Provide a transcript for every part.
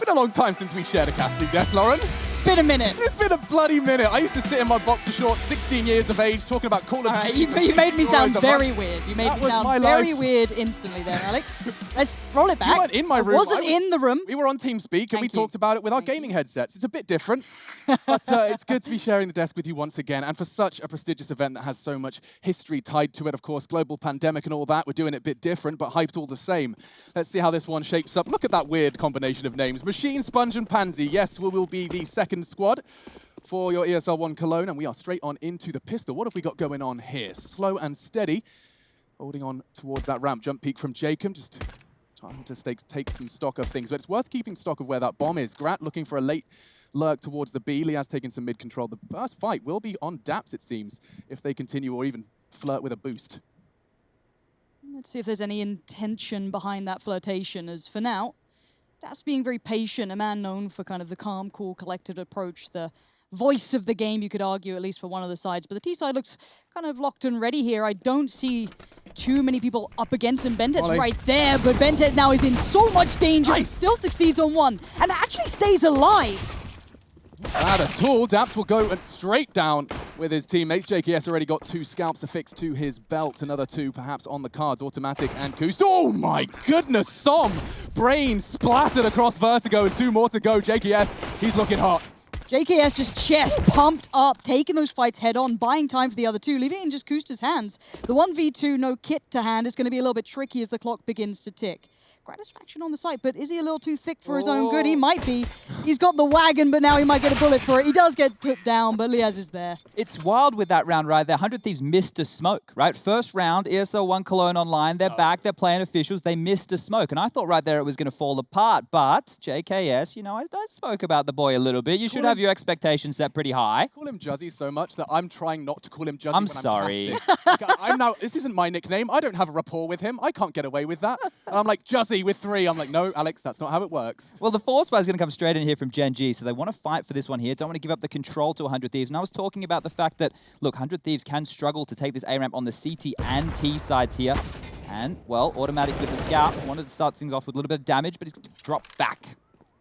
been a long time since we shared a casting desk, Lauren. It's been a minute. It's been a bloody minute. I used to sit in my boxer shorts, 16 years of age, talking about Call of Duty. You made me sound very weird. You made me sound very weird instantly there, Alex. Let's roll it back. You weren't in my room. I wasn't in the room. We were on TeamSpeak and we talked about it with our gaming headsets. It's a bit different, but it's good to be sharing the desk with you once again. And for such a prestigious event that has so much history tied to it, of course, global pandemic and all that, we're doing it a bit different, but hyped all the same. Let's see how this one shapes up. Look at that weird combination of names. Machine, Sponge, and Pansy. Yes, we will be the second squad for your ESL One Cologne, and we are straight on into the pistol. What have we got going on here? Slow and steady, holding on towards that ramp. Jump peek from Jacob, just trying to take some stock of things, but it's worth keeping stock of where that bomb is. Grat looking for a late lurk towards the B. Liaz taking some mid control. The first fight will be on Daps, it seems, if they continue or even flirt with a boost. Let's see if there's any intention behind that flirtation, as for now, Daps being very patient, a man known for kind of the calm, cool, collected approach, the voice of the game, you could argue, at least for one of the sides. But the T side looks kind of locked and ready here. I don't see too many people up against him. Bentet's right there, but Bentet now is in so much danger. Nice. He still succeeds on one and actually stays alive. Not at all. Daps will go straight down with his teammates. JKS already got 2 scalps affixed to his belt. Another 2 perhaps on the cards. Automatic and Koost. Oh my goodness, Som! Brain splattered across Vertigo and 2 more to go. JKS, he's looking hot. JKS just chest pumped up, taking those fights head on, buying time for the other 2, leaving it in just Koosta's hands. The 1v2, no kit to hand, is going to be a little bit tricky as the clock begins to tick. Gratisfaction on the site, but is he a little too thick for his own good? He might be. He's got the wagon, but now he might get a bullet for it. He does get put down, but Liaz is there. It's wild with that round right there. 100 Thieves missed a smoke, right? First round, ESL One Cologne online. They're back. They're playing officials. They missed a smoke, and I thought right there it was going to fall apart. But JKS, you know, I spoke about the boy a little bit. You should have your expectations set pretty high. I call him Juzzy so much that I'm trying not to call him Juzzy I'm sorry. I'm now, this isn't my nickname. I don't have a rapport with him. I can't get away with that. And I'm like, Juzzy with 3. I'm like, no, Alex, that's not how it works. Well, the force buy is going to come straight in here from Gen.G, so they want to fight for this one here. Don't want to give up the control to 100 Thieves. And I was talking about the fact that, look, 100 Thieves can struggle to take this A-ramp on the CT and T sides here. And, well, automatic with the scout. Wanted to start things off with a little bit of damage, but he's going to drop back.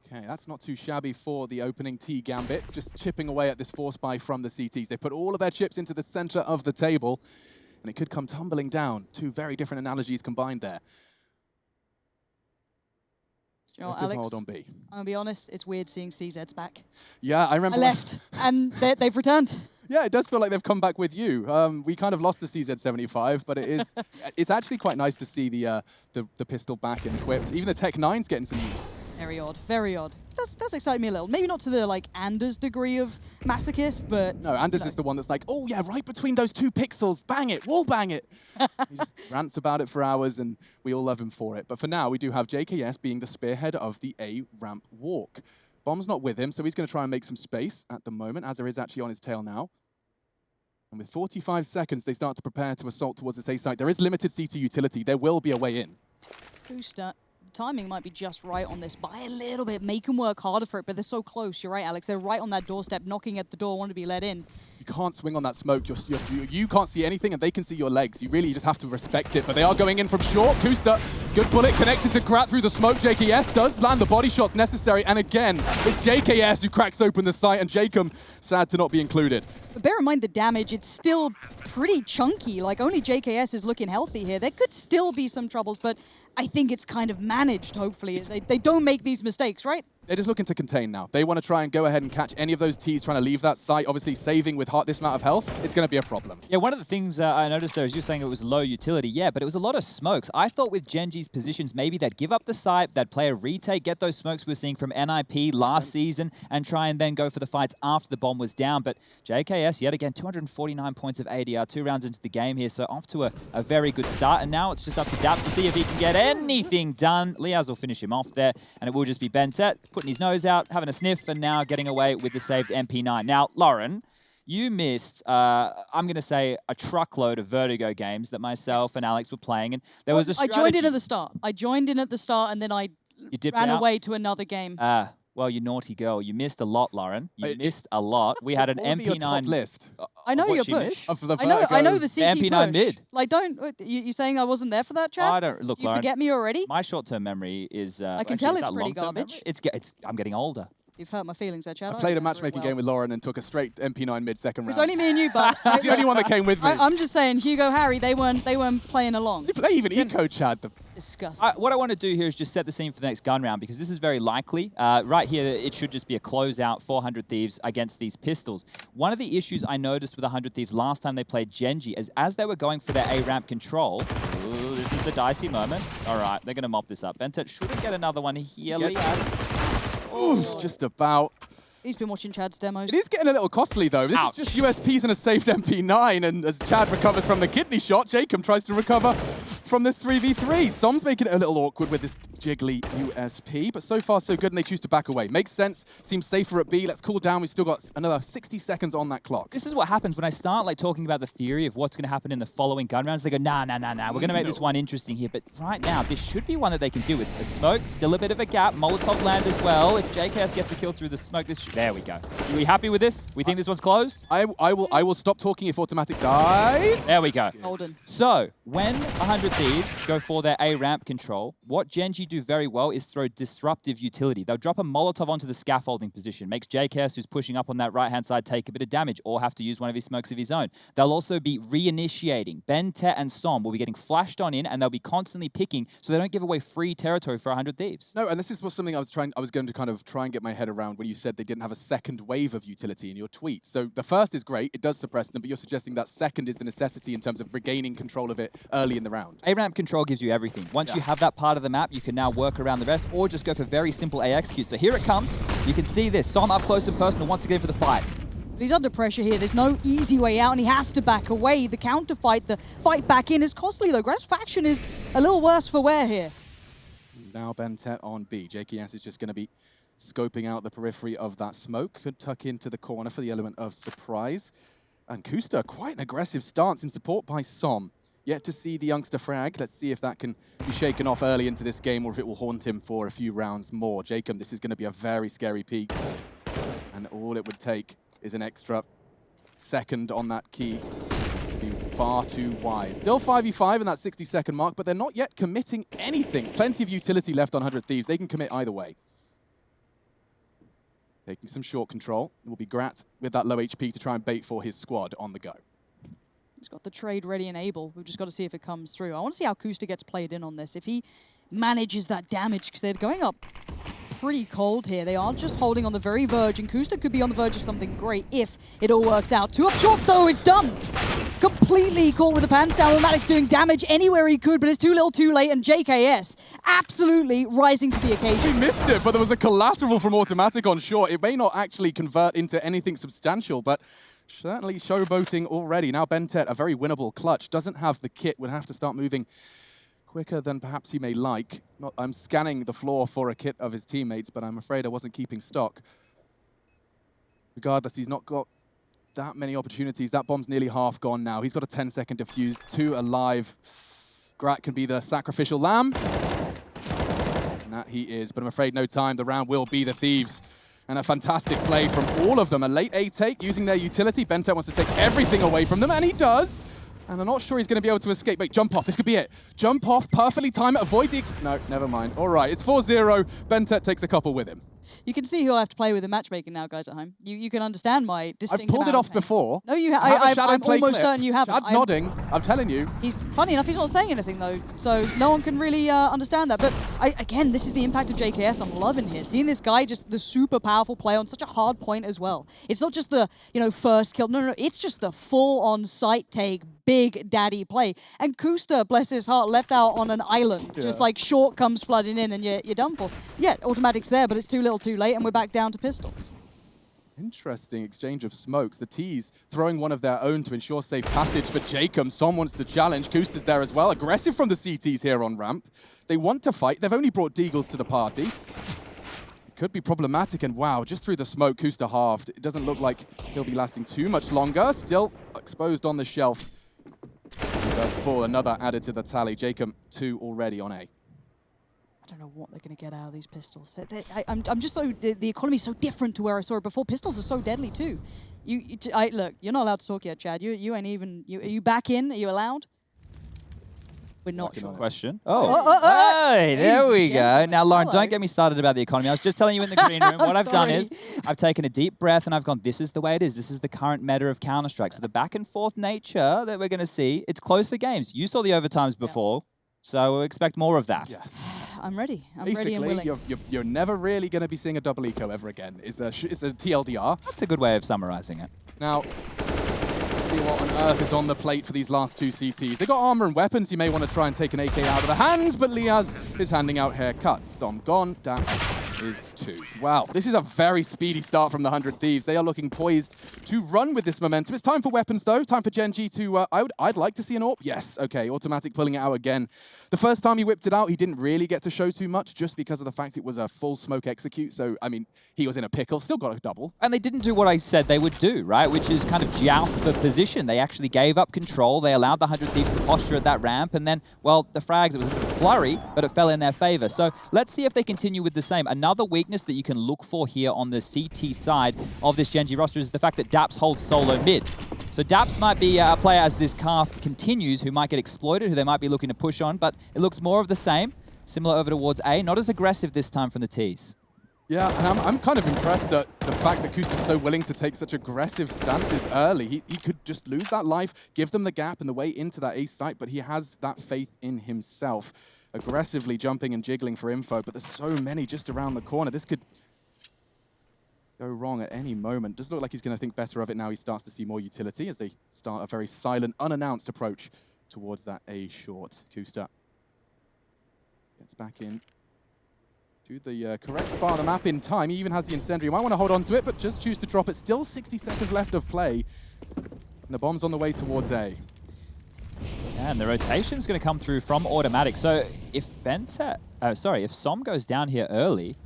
Okay, that's not too shabby for the opening T gambits, just chipping away at this force buy from the CTs. They put all of their chips into the center of the table, and it could come tumbling down. 2 very different analogies combined there. You know, Alex, hold on B. I'm going to be honest, it's weird seeing CZ's back. Yeah, I remember. I left, and they've returned. Yeah, it does feel like they've come back with you. We kind of lost the CZ75, but it is it's actually quite nice to see the pistol back and equipped. Even the Tech 9's getting some use. Very odd, very odd. Does excite me a little. Maybe not to the like Anders degree of masochist, but no, Anders is the one that's like, oh yeah, right between those 2 pixels, bang it, wall bang it. He just rants about it for hours, and we all love him for it. But for now, we do have JKS being the spearhead of the A ramp walk. Bomb's not with him, so he's going to try and make some space at the moment, as there is actually on his tail now. And with 45 seconds, they start to prepare to assault towards this A site. There is limited CT utility. There will be a way in. Booster. Timing might be just right on this by a little bit, make them work harder for it, but they're so close. You're right, Alex. They're right on that doorstep, knocking at the door, want to be let in. You can't swing on that smoke. You can't see anything, and they can see your legs. You really just have to respect it, but they are going in from short. Kusta, good bullet connected to Grat through the smoke. JKS does land the body shots necessary, and again, it's JKS who cracks open the site, and Jacob, sad to not be included. But bear in mind the damage, it's still pretty chunky. Like, only JKS is looking healthy here. There could still be some troubles, but I think it's kind of managed, hopefully. They don't make these mistakes, right? They're just looking to contain now. They want to try and go ahead and catch any of those Ts trying to leave that site. Obviously, saving with this amount of health, it's going to be a problem. Yeah, one of the things I noticed there is you're saying it was low utility. Yeah, but it was a lot of smokes. I thought with Gen.G's positions, maybe they'd give up the site, they'd play a retake, get those smokes we were seeing from NIP last season, and try and then go for the fights after the bomb was down. But JKS, yet again, 249 points of ADR, 2 rounds into the game here, so off to a very good start. And now it's just up to Daps to see if he can get anything done. Liaz will finish him off there, and it will just be Bentet putting his nose out, having a sniff, and now getting away with the saved MP9. Now, Lauren, you missed, I'm going to say, a truckload of Vertigo games that myself and Alex were playing, and there was a strategy. I joined in at the start. And then I ran away to another game. Well, you naughty girl. You missed a lot, Lauren. You missed a lot. We had an What would be your top MP9 list. I know what your she push. missed? Of the I know the Vertigo. CT MP9 push. mid. Like, you saying I wasn't there for that, Chad? I don't look, Do you Lauren. forget me already? My short-term memory is. I can actually, tell is it's that pretty long-term garbage. memory? I'm getting older. You've hurt my feelings there, Chad. I played a remember it matchmaking well. game with Lauren and took a straight MP9 mid-second It round. was only me and you, but He's the only one that came with me. I'm just saying, Hugo, Harry, they weren't playing along. They play even eco, Chad. Disgusting. What I want to do here is just set the scene for the next gun round, because this is very likely. Right here, it should just be a closeout 400 Thieves against these pistols. One of the issues I noticed with 100 Thieves last time they played Gen.G is as they were going for their A-ramp control, ooh, this is the dicey moment. All right, they're going to mop this up. Bentet shouldn't get another one here. Ooh, just about. He's been watching Chad's demos. It is getting a little costly, though. This Ouch. is just USPs and a saved MP9, and as Chad recovers from the kidney shot, Jacob tries to recover from this 3v3. Som's making it a little awkward with this jiggly USP, but so far so good, and they choose to back away. Makes sense. Seems safer at B. Let's cool down. We've still got another 60 seconds on that clock. This is what happens when I start like talking about the theory of what's going to happen in the following gun rounds. They go, nah. We're going to make this one interesting here. But right now, this should be one that they can do with the smoke. Still a bit of a gap. Molotovs land as well. If JKS gets a kill through the smoke, there we go. Are we happy with this? We think this one's closed? I will stop talking if automatic dies. There we go. Golden. So, when 100 Thieves go for their A-ramp control, what Gen.G do very well is throw disruptive utility. They'll drop a Molotov onto the scaffolding position, makes JKS, who's pushing up on that right-hand side, take a bit of damage or have to use one of his smokes of his own. They'll also be reinitiating. Ben, Tet, and Som will be getting flashed on in, and they'll be constantly picking so they don't give away free territory for 100 Thieves. No, and this is something I was going to kind of try and get my head around when you said they didn't have a second wave of utility in your tweet. So the first is great, it does suppress them, but you're suggesting that second is the necessity in terms of regaining control of it early in the round. A-ramp control gives you everything. Once you have that part of the map, you can now work around the rest or just go for very simple A executes. So here it comes. You can see this. Som up close and personal once again for the fight. But he's under pressure here. There's no easy way out, and he has to back away. The counter fight, the fight back in is costly, though. Grass Faction is a little worse for wear here. Now Bentet on B. JKS is just going to be scoping out the periphery of that smoke. Could tuck into the corner for the element of surprise. And Kusta, quite an aggressive stance in support by Som. Yet to see the youngster frag. Let's see if that can be shaken off early into this game or if it will haunt him for a few rounds more. Jacob, this is going to be a very scary peak. And all it would take is an extra second on that key to be far too wide. Still 5v5 in that 60-second mark, but they're not yet committing anything. Plenty of utility left on 100 Thieves. They can commit either way. Taking some short control. It will be Grat with that low HP to try and bait for his squad on the go. He's got the trade ready and able. We've just got to see if it comes through. I want to see how Kusta gets played in on this. If he manages that damage, because they're going up pretty cold here. They are just holding on the very verge, and Kusta could be on the verge of something great if it all works out. 2 up short, though, it's done. Completely caught with the pants down. Automatic's doing damage anywhere he could, but it's too little too late, and JKS absolutely rising to the occasion. He missed it, but there was a collateral from automatic on short. It may not actually convert into anything substantial, but certainly showboating already. Now Bentet, a very winnable clutch, doesn't have the kit, would have to start moving quicker than perhaps he may like. I'm scanning the floor for a kit of his teammates, but I'm afraid I wasn't keeping stock. Regardless, he's not got that many opportunities. That bomb's nearly half gone now. He's got a 10-second defuse, 2 alive. Grat can be the sacrificial lamb. And that he is, but I'm afraid no time. The round will be the Thieves. And a fantastic play from all of them. A late A take using their utility. Bentet wants to take everything away from them, and he does. And I'm not sure he's going to be able to escape. Wait, jump off. This could be it. Jump off, perfectly time it, avoid the... No, never mind. All right, it's 4-0. Bentet takes a couple with him. You can see who I have to play with in matchmaking now, guys at home. You can understand my distinct I've pulled it off before. No, you I'm almost certain you haven't. Chad's nodding. I'm telling you. He's funny enough, he's not saying anything though, so no one can really understand that. But again, this is the impact of JKS I'm loving here. Seeing this guy just the super powerful play on such a hard point as well. It's not just the first kill. No, it's just the full on sight take, big daddy play. And Kusta, bless his heart, left out on an island. Yeah. Just like short comes flooding in and you're done for. Yeah, automatic's there, but it's too little too late, and we're back down to pistols. Interesting exchange of smokes. The T's throwing one of their own to ensure safe passage for Jacob. Som wants to challenge. Kusta's there as well. Aggressive from the CTs here on ramp. They want to fight. They've only brought Deagles to the party. It could be problematic, and wow, just through the smoke, Kusta halved. It doesn't look like he'll be lasting too much longer. Still exposed on the shelf. He does fall, another added to the tally. Jacob 2 already on A. I don't know what they're going to get out of these pistols. I'm just so the economy's so different to where I saw it before. Pistols are so deadly too. Look, you're not allowed to talk yet, Chad. You ain't even. Are you back in? Are you allowed? We're not sure. Question. Hey, there we go. Now, Lauren, don't get me started about the economy. I was just telling you in the green room, what I've done is I've taken a deep breath and I've gone, this is the way it is. This is the current meta of Counter-Strike. So the back and forth nature that we're going to see, it's closer games. You saw the overtimes before, so we expect more of that. Yes. I'm ready. I'm Basically, ready and willing. You're never really going to be seeing a double eco ever again. It's a TLDR. That's a good way of summarizing it. Now, let's see what on earth is on the plate for these last two CTs. They've got armor and weapons. You may want to try and take an AK out of the hands, but Liaz is handing out haircuts. Som gone. That is 2. Wow, this is a very speedy start from the 100 Thieves. They are looking poised to run with this momentum. It's time for weapons, though. Time for Gen.G to... I'd like to see an AWP. Yes, okay, Automatic pulling it out again. The first time he whipped it out, he didn't really get to show too much just because of the fact it was a full smoke execute. So, I mean, he was in a pickle. Still got a double. And they didn't do what I said they would do, right? Which is kind of joust for position. They actually gave up control. They allowed the 100 Thieves to posture at that ramp. And then, well, the frags, it was a bit of a flurry, but it fell in their favor. So let's see if they continue with the same. Another weakness that you can look for here on the CT side of this Gen.G roster is the fact that Daps holds solo mid. So Daps might be a player as this calf continues who might get exploited, who they might be looking to push on, but it looks more of the same. Similar over towards A, not as aggressive this time from the T's. Yeah, and I'm kind of impressed at the fact that Kusta's so willing to take such aggressive stances early. He could just lose that life, give them the gap and the way into that ace site, but he has that faith in himself. Aggressively jumping and jiggling for info, but there's so many just around the corner. This could go wrong at any moment. Does look like he's going to think better of it now. He starts to see more utility as they start a very silent, unannounced approach towards that A short. Kusta gets back in to the correct spot on the map in time. He even has the incendiary. You might want to hold on to it, but just choose to drop it. Still 60 seconds left of play. And the bomb's on the way towards A. Yeah, and the rotation's going to come through from Automatic. So if if Som goes down here early,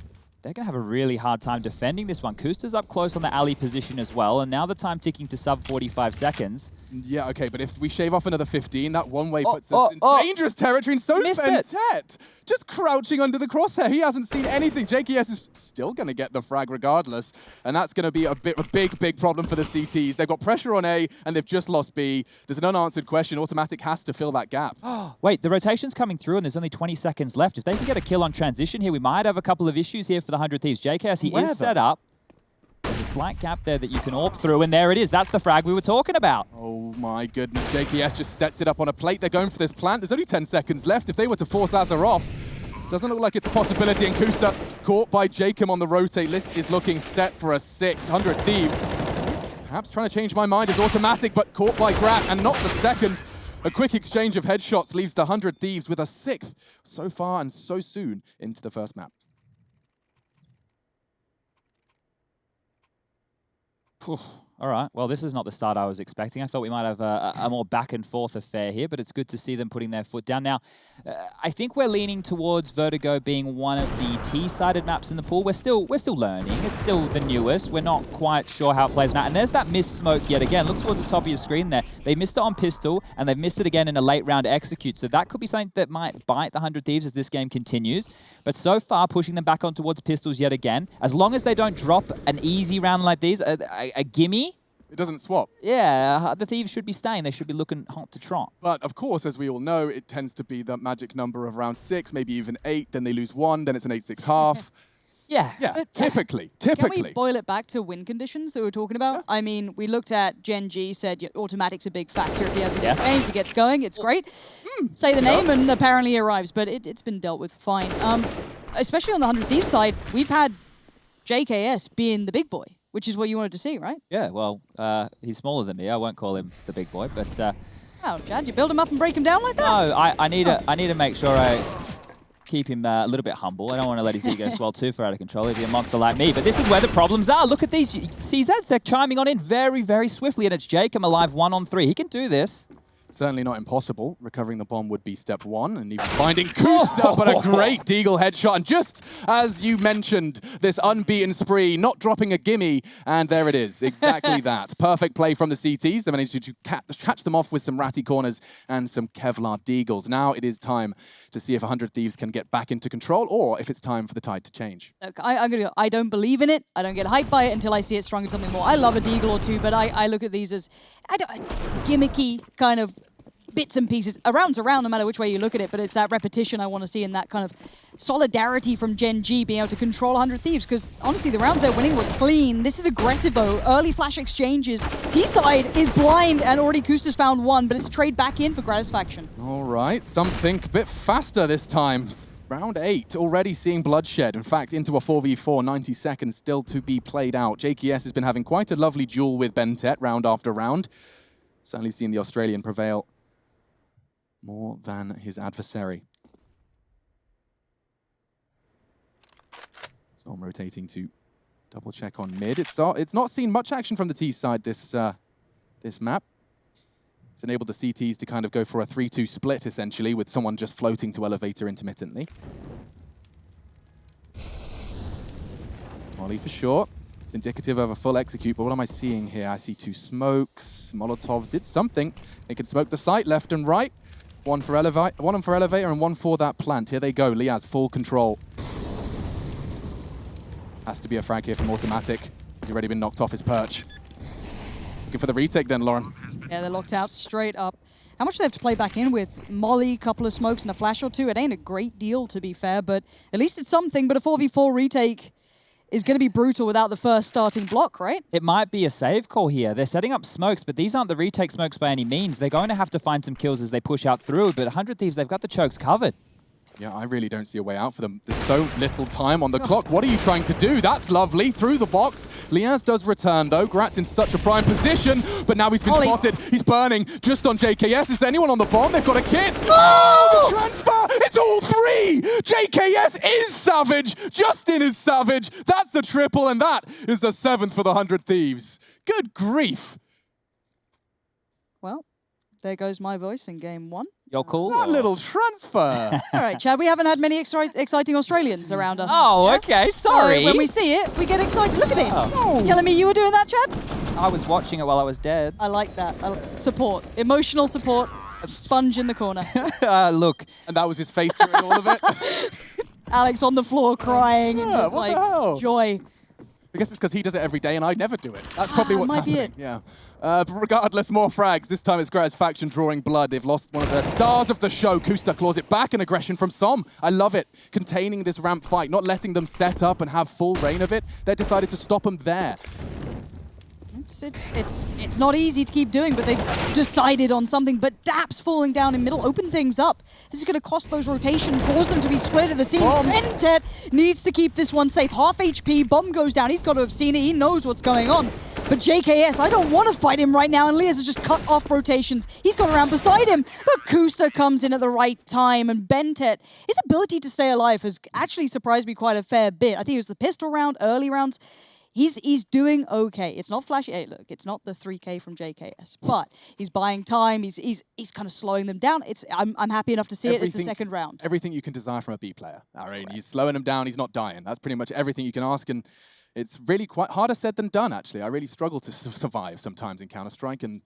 they're going to have a really hard time defending this one. Kusta's up close on the alley position as well, and now the time ticking to sub 45 seconds. Yeah, okay, but if we shave off another 15, that one way puts us in dangerous territory, and so does Tet. Just crouching under the crosshair. He hasn't seen anything. JKS is still going to get the frag regardless, and that's going to be a big problem for the CTs. They've got pressure on A, and they've just lost B. There's an unanswered question. Automatic has to fill that gap. Wait, the rotation's coming through, and there's only 20 seconds left. If they can get a kill on transition here, we might have a couple of issues here for the 100 Thieves. JKS, he is set up. There's a slight gap there that you can AWP through, and there it is. That's the frag we were talking about. Oh my goodness, JKS just sets it up on a plate. They're going for this plant. There's only 10 seconds left. If they were to force Azar off, doesn't look like it's a possibility. And Kusta caught by Jacob on the rotate. List is looking set for a 600 Thieves. Perhaps trying to change my mind is Automatic, but caught by Grat, and not the second. A quick exchange of headshots leaves the 100 Thieves with a 6th so far and so soon into the first map. All right, well, this is not the start I was expecting. I thought we might have a more back and forth affair here, but it's good to see them putting their foot down. Now, I think we're leaning towards Vertigo being one of the T-sided maps in the pool. We're still learning. It's still the newest. We're not quite sure how it plays now. And there's that missed smoke yet again. Look towards the top of your screen there. They missed it on pistol, and they've missed it again in a late round execute. So that could be something that might bite the 100 Thieves as this game continues. But so far, pushing them back on towards pistols yet again. As long as they don't drop an easy round like these, a gimme, it doesn't swap. Yeah, the Thieves should be staying. They should be looking hot to trot. But of course, as we all know, it tends to be the magic number of round 6, maybe even 8. Then they lose 1, then it's an 8-6 half. Yeah, typically. Can we boil it back to win conditions that we were talking about? Yeah. I mean, we looked at Gen.G, said Automatic's a big factor. If he has a good game, if he gets going, it's great. Say the name, and apparently he arrives, but it's been dealt with fine. Especially on the 100 Thieves side, we've had JKS being the big boy, which is what you wanted to see, right? Yeah, well, he's smaller than me. I won't call him the big boy, but... Oh, Chad, you build him up and break him down like that? No, I need to make sure I keep him a little bit humble. I don't want to let his ego swell too far out of control. He'd be a monster like me. But this is where the problems are. Look at these CZs. They're chiming on in very, very swiftly, and it's Jacob alive 1-on-3. He can do this. Certainly not impossible. Recovering the bomb would be step one, and even finding Kusta, but a great Deagle headshot. And just as you mentioned, this unbeaten spree, not dropping a gimme, and there it is, exactly that. Perfect play from the CTs. They managed to catch them off with some ratty corners and some Kevlar Deagles. Now it is time to see if 100 Thieves can get back into control, or if it's time for the tide to change. Look, I'm gonna go, I don't believe in it. I don't get hyped by it until I see it strung in something more. I love a Deagle or two, but I look at these as gimmicky kind of bits and pieces. A round's a round no matter which way you look at it, but it's that repetition I want to see and that kind of solidarity from Gen.G being able to control 100 Thieves, because honestly, the rounds they're winning were clean. This is aggressive-o, early flash exchanges. T-side is blind, and already Kusta's found one, but it's a trade back in for Gratisfaction. All right, something a bit faster this time. Round 8, already seeing bloodshed. In fact, into a 4v4, 90 seconds still to be played out. JKS has been having quite a lovely duel with Bentet round after round. Certainly seen the Australian prevail more than his adversary. So I'm rotating to double check on mid. It's not seen much action from the T side this map. It's enabled the CTs to kind of go for a 3-2 split, essentially, with someone just floating to elevator intermittently. Molly for sure. It's indicative of a full execute, but what am I seeing here? I see 2 smokes, Molotovs. It's something. They can smoke the site left and right. One for elevator and one for that plant. Here they go. Liaz, full control. Has to be a frag here from Automatic. He's already been knocked off his perch. Looking for the retake then, Lauren. Yeah, they're locked out straight up. How much do they have to play back in with? Molly, couple of smokes and a flash or two. It ain't a great deal, to be fair, but at least it's something. But a 4v4 retake is going to be brutal without the first starting block, right? It might be a save call here. They're setting up smokes, but these aren't the retake smokes by any means. They're going to have to find some kills as they push out through, but 100 Thieves, they've got the chokes covered. Yeah, I really don't see a way out for them. There's so little time on the clock. What are you trying to do? That's lovely. Through the box. Liaz does return, though. Grat's in such a prime position, but now he's been spotted. He's burning just on JKS. Is there anyone on the bomb? They've got a kit. Oh, the transfer! It's all 3! JKS is savage. Justin is savage. That's a triple, and that is the 7th for the 100 Thieves. Good grief. Well, there goes my voice in game 1. You're cool? That little transfer. All right, Chad, we haven't had many exciting Australians around us. Oh, yeah? okay, sorry. So when we see it, we get excited. Look at this. You telling me you were doing that, Chad? I was watching it while I was dead. I like that. Support. Emotional support. A sponge in the corner. Look. And that was his face during all of it. Alex on the floor crying and just what like the hell? joy. I guess it's because he does it every day and I'd never do it. That's probably what's might be happening. it. Yeah. But regardless, more frags. This time it's Gratisfaction drawing blood. They've lost one of their stars of the show. Kusta claws it back, and aggression from Som. I love it. Containing this ramp fight, not letting them set up and have full reign of it. They decided to stop them there. It's not easy to keep doing, but they've decided on something. But Daps falling down in middle, open things up. This is going to cost those rotations, cause them to be split at the seams. Bentet needs to keep this one safe. Half HP, bomb goes down. He's got to have seen it. He knows what's going on. But JKS, I don't want to fight him right now, and Liaz has just cut off rotations. He's got around beside him, but Kusta comes in at the right time, and Bentet, his ability to stay alive has actually surprised me quite a fair bit. I think it was the pistol round, early rounds. He's doing okay. It's not flashy. Hey, look, it's not the 3K from JKS, but he's buying time. He's kind of slowing them down. I'm happy enough to see it. It's the second round. Everything you can desire from a B player. I mean, he's slowing him down. He's not dying. That's pretty much everything you can ask, and it's really quite harder said than done, actually. I really struggle to survive sometimes in Counter-Strike, and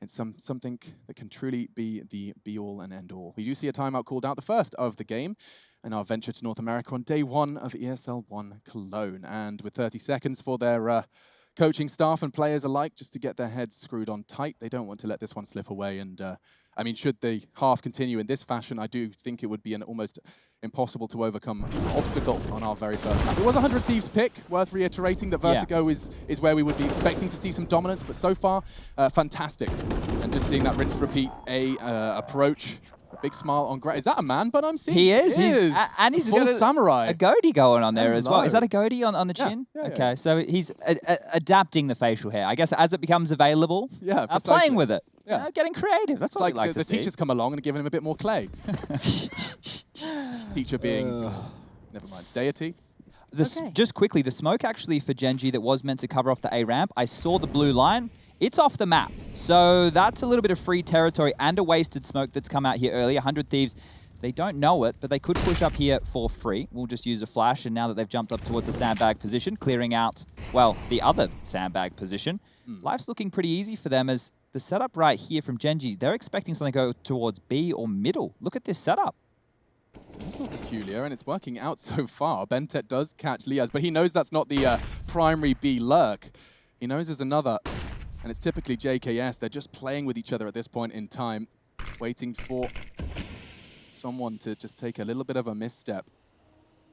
it's something that can truly be the be-all and end-all. We do see a timeout called out, the first of the game, in our venture to North America on day 1 of ESL One Cologne. And with 30 seconds for their coaching staff and players alike, just to get their heads screwed on tight. They don't want to let this one slip away. And I mean, should the half continue in this fashion, I do think it would be an almost impossible to overcome obstacle on our very first map. It was a 100 Thieves pick, worth reiterating that Vertigo is where we would be expecting to see some dominance, but so far, fantastic. And just seeing that rinse repeat approach. A big smile on Grat. Is that a man? But I'm seeing he is. And he's got samurai. A goatee going on there as well. Is that a goatee on the chin? Yeah, okay, so he's adapting the facial hair. I guess as it becomes available, playing with it. Yeah. You know, getting creative. That's what like we like to see. The teachers come along and giving him a bit more clay. Teacher being, never mind, deity. Just quickly, the smoke actually for Gen.G that was meant to cover off the A ramp, I saw the blue line. it's off the map. So that's a little bit of free territory and a wasted smoke that's come out here earlier. 100 Thieves, they don't know it, but they could push up here for free. We'll just use a flash, and now that they've jumped up towards the sandbag position, clearing out, well, the other sandbag position, life's looking pretty easy for them as the setup right here from Gen.G, they're expecting something to go towards B or middle. Look at this setup. It's a little peculiar, and it's working out so far. Bentet does catch Liaz, but he knows that's not the primary B lurk. He knows there's another, and it's typically JKS. They're just playing with each other at this point in time, waiting for someone to just take a little bit of a misstep.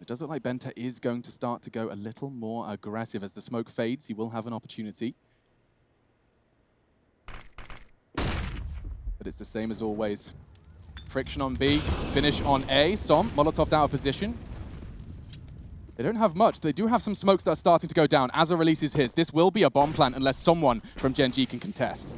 It does look like Bentet is going to start to go a little more aggressive. As the smoke fades, he will have an opportunity. But it's the same as always. Friction on B, finish on A. Som, Molotov out of position. They don't have much. They do have some smokes that are starting to go down. Azza releases his. This will be a bomb plant unless someone from Gen.G can contest.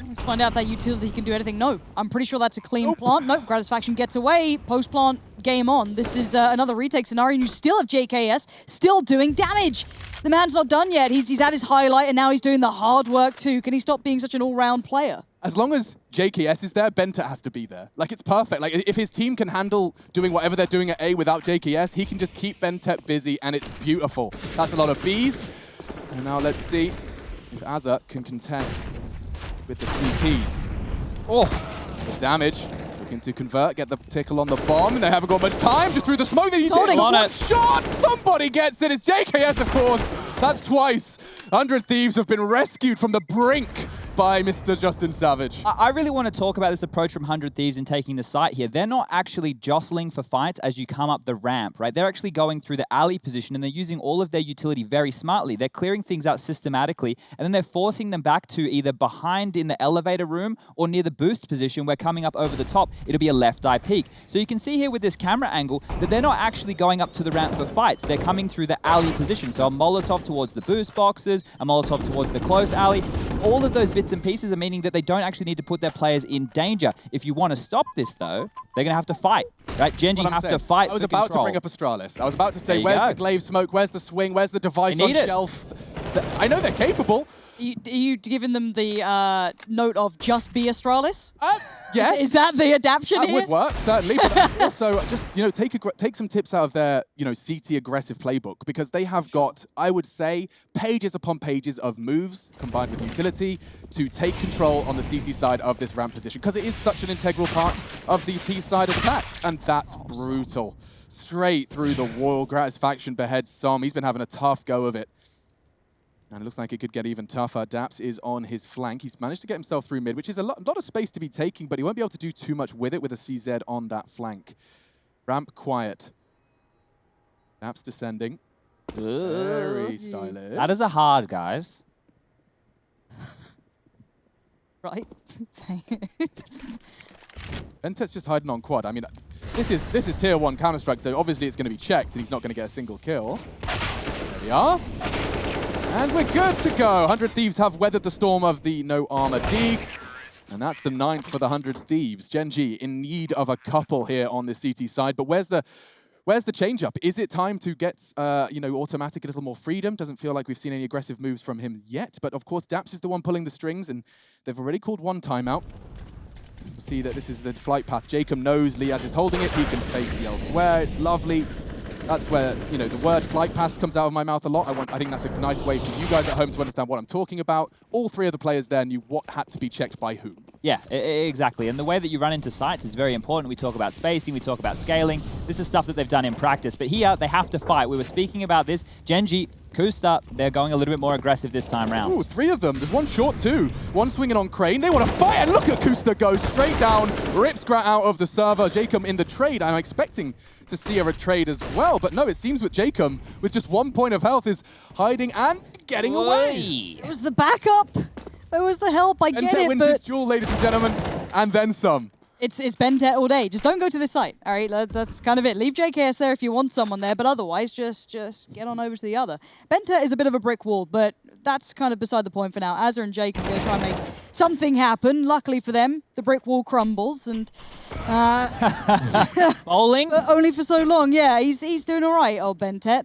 Let's find out that utility can do anything. No, I'm pretty sure that's a clean plant. Nope, Gratisfaction gets away. Post-plant, game on. This is another retake scenario, and you still have JKS still doing damage. The man's not done yet. He's at his highlight, and now he's doing the hard work too. Can he stop being such an all-round player? As long as JKS is there, Bentet has to be there. Like, it's perfect. Like, if his team can handle doing whatever they're doing at A without JKS, he can just keep Bentet busy, and it's beautiful. That's a lot of Bs. And now let's see if Azza can contest with the CTs. Oh, the damage. Looking to convert, get the tickle on the bomb, and they haven't got much time. Just through the smoke that he did. One shot! Somebody gets it. It's JKS, of course. That's twice. 100 Thieves have been rescued from the brink by Mr. Justin Savage. I really want to talk about this approach from 100 Thieves in taking the site here. They're not actually jostling for fights as you come up the ramp, right? They're actually going through the alley position, and they're using all of their utility very smartly. They're clearing things out systematically, and then they're forcing them back to either behind in the elevator room or near the boost position where coming up over the top, it'll be a left eye peek. So you can see here with this camera angle that they're not actually going up to the ramp for fights. They're coming through the alley position. So a Molotov towards the boost boxes, a Molotov towards the close alley. All of those bits and pieces are meaning that they don't actually need to put their players in danger. If you want to stop this, though, they're going to have to fight, right? Gen.G have to fight. I was about to bring up Astralis. I was about to say, where's the glaive smoke? Where's the swing? Where's the device on shelf? I know they're capable. Are you giving them the note of just be Astralis? Yes. Is that the adaptation That would work, certainly. But also, just take some tips out of their CT aggressive playbook, because they have got, I would say, pages upon pages of moves combined with utility to take control on the CT side of this ramp position, because it is such an integral part of the T side attack, and that's brutal. Straight through the wall, Gratisfaction beheads Som. He's been having a tough go of it. And it looks like it could get even tougher. Daps is on his flank. He's managed to get himself through mid, which is a lot of space to be taking, but he won't be able to do too much with it with a CZ on that flank. Ramp quiet. Daps descending. Very stylish. That is a hard, guys. Right. Bentet's just hiding on quad. I mean, this is tier 1 Counter-Strike, so obviously it's going to be checked, and he's not going to get a single kill. There we are. And we're good to go. 100 Thieves have weathered the storm of the no armor Deeks. And that's the 9th for the 100 Thieves. Gen.G in need of a couple here on the CT side. But where's the change-up? Is it time to get, Automatic a little more freedom? Doesn't feel like we've seen any aggressive moves from him yet. But of course, Daps is the one pulling the strings, and they've already called one timeout. See that this is the flight path. Jacob knows Liaz is holding it. He can face the elsewhere. It's lovely. That's where, the word flight path comes out of my mouth a lot. I think that's a nice way for you guys at home to understand what I'm talking about. All three of the players there knew what had to be checked by whom. Yeah, exactly. And the way that you run into sites is very important. We talk about spacing, we talk about scaling. This is stuff that they've done in practice. But here, they have to fight. We were speaking about this. Gen.G, Kusta, they're going a little bit more aggressive this time round. Ooh, 3 of them. There's one short too. One swinging on Crane. They want to fight, and look at Kusta go straight down. Rips Grat out of the server. Jacob in the trade. I'm expecting to see a trade as well. But no, it seems that Jacob, with just 1 point of health, is hiding and getting away. It was the backup. Where was the help? I get it, wins his duel, ladies and gentlemen, and then some. It's Bentet all day. Just don't go to this site. All right, that's kind of it. Leave JKS there if you want someone there, but otherwise, just get on over to the other. Bentet is a bit of a brick wall, but that's kind of beside the point for now. Azza and Jake are going to try and make something happen. Luckily for them, the brick wall crumbles, and bowling only for so long. Yeah, he's doing all right, old Bentet.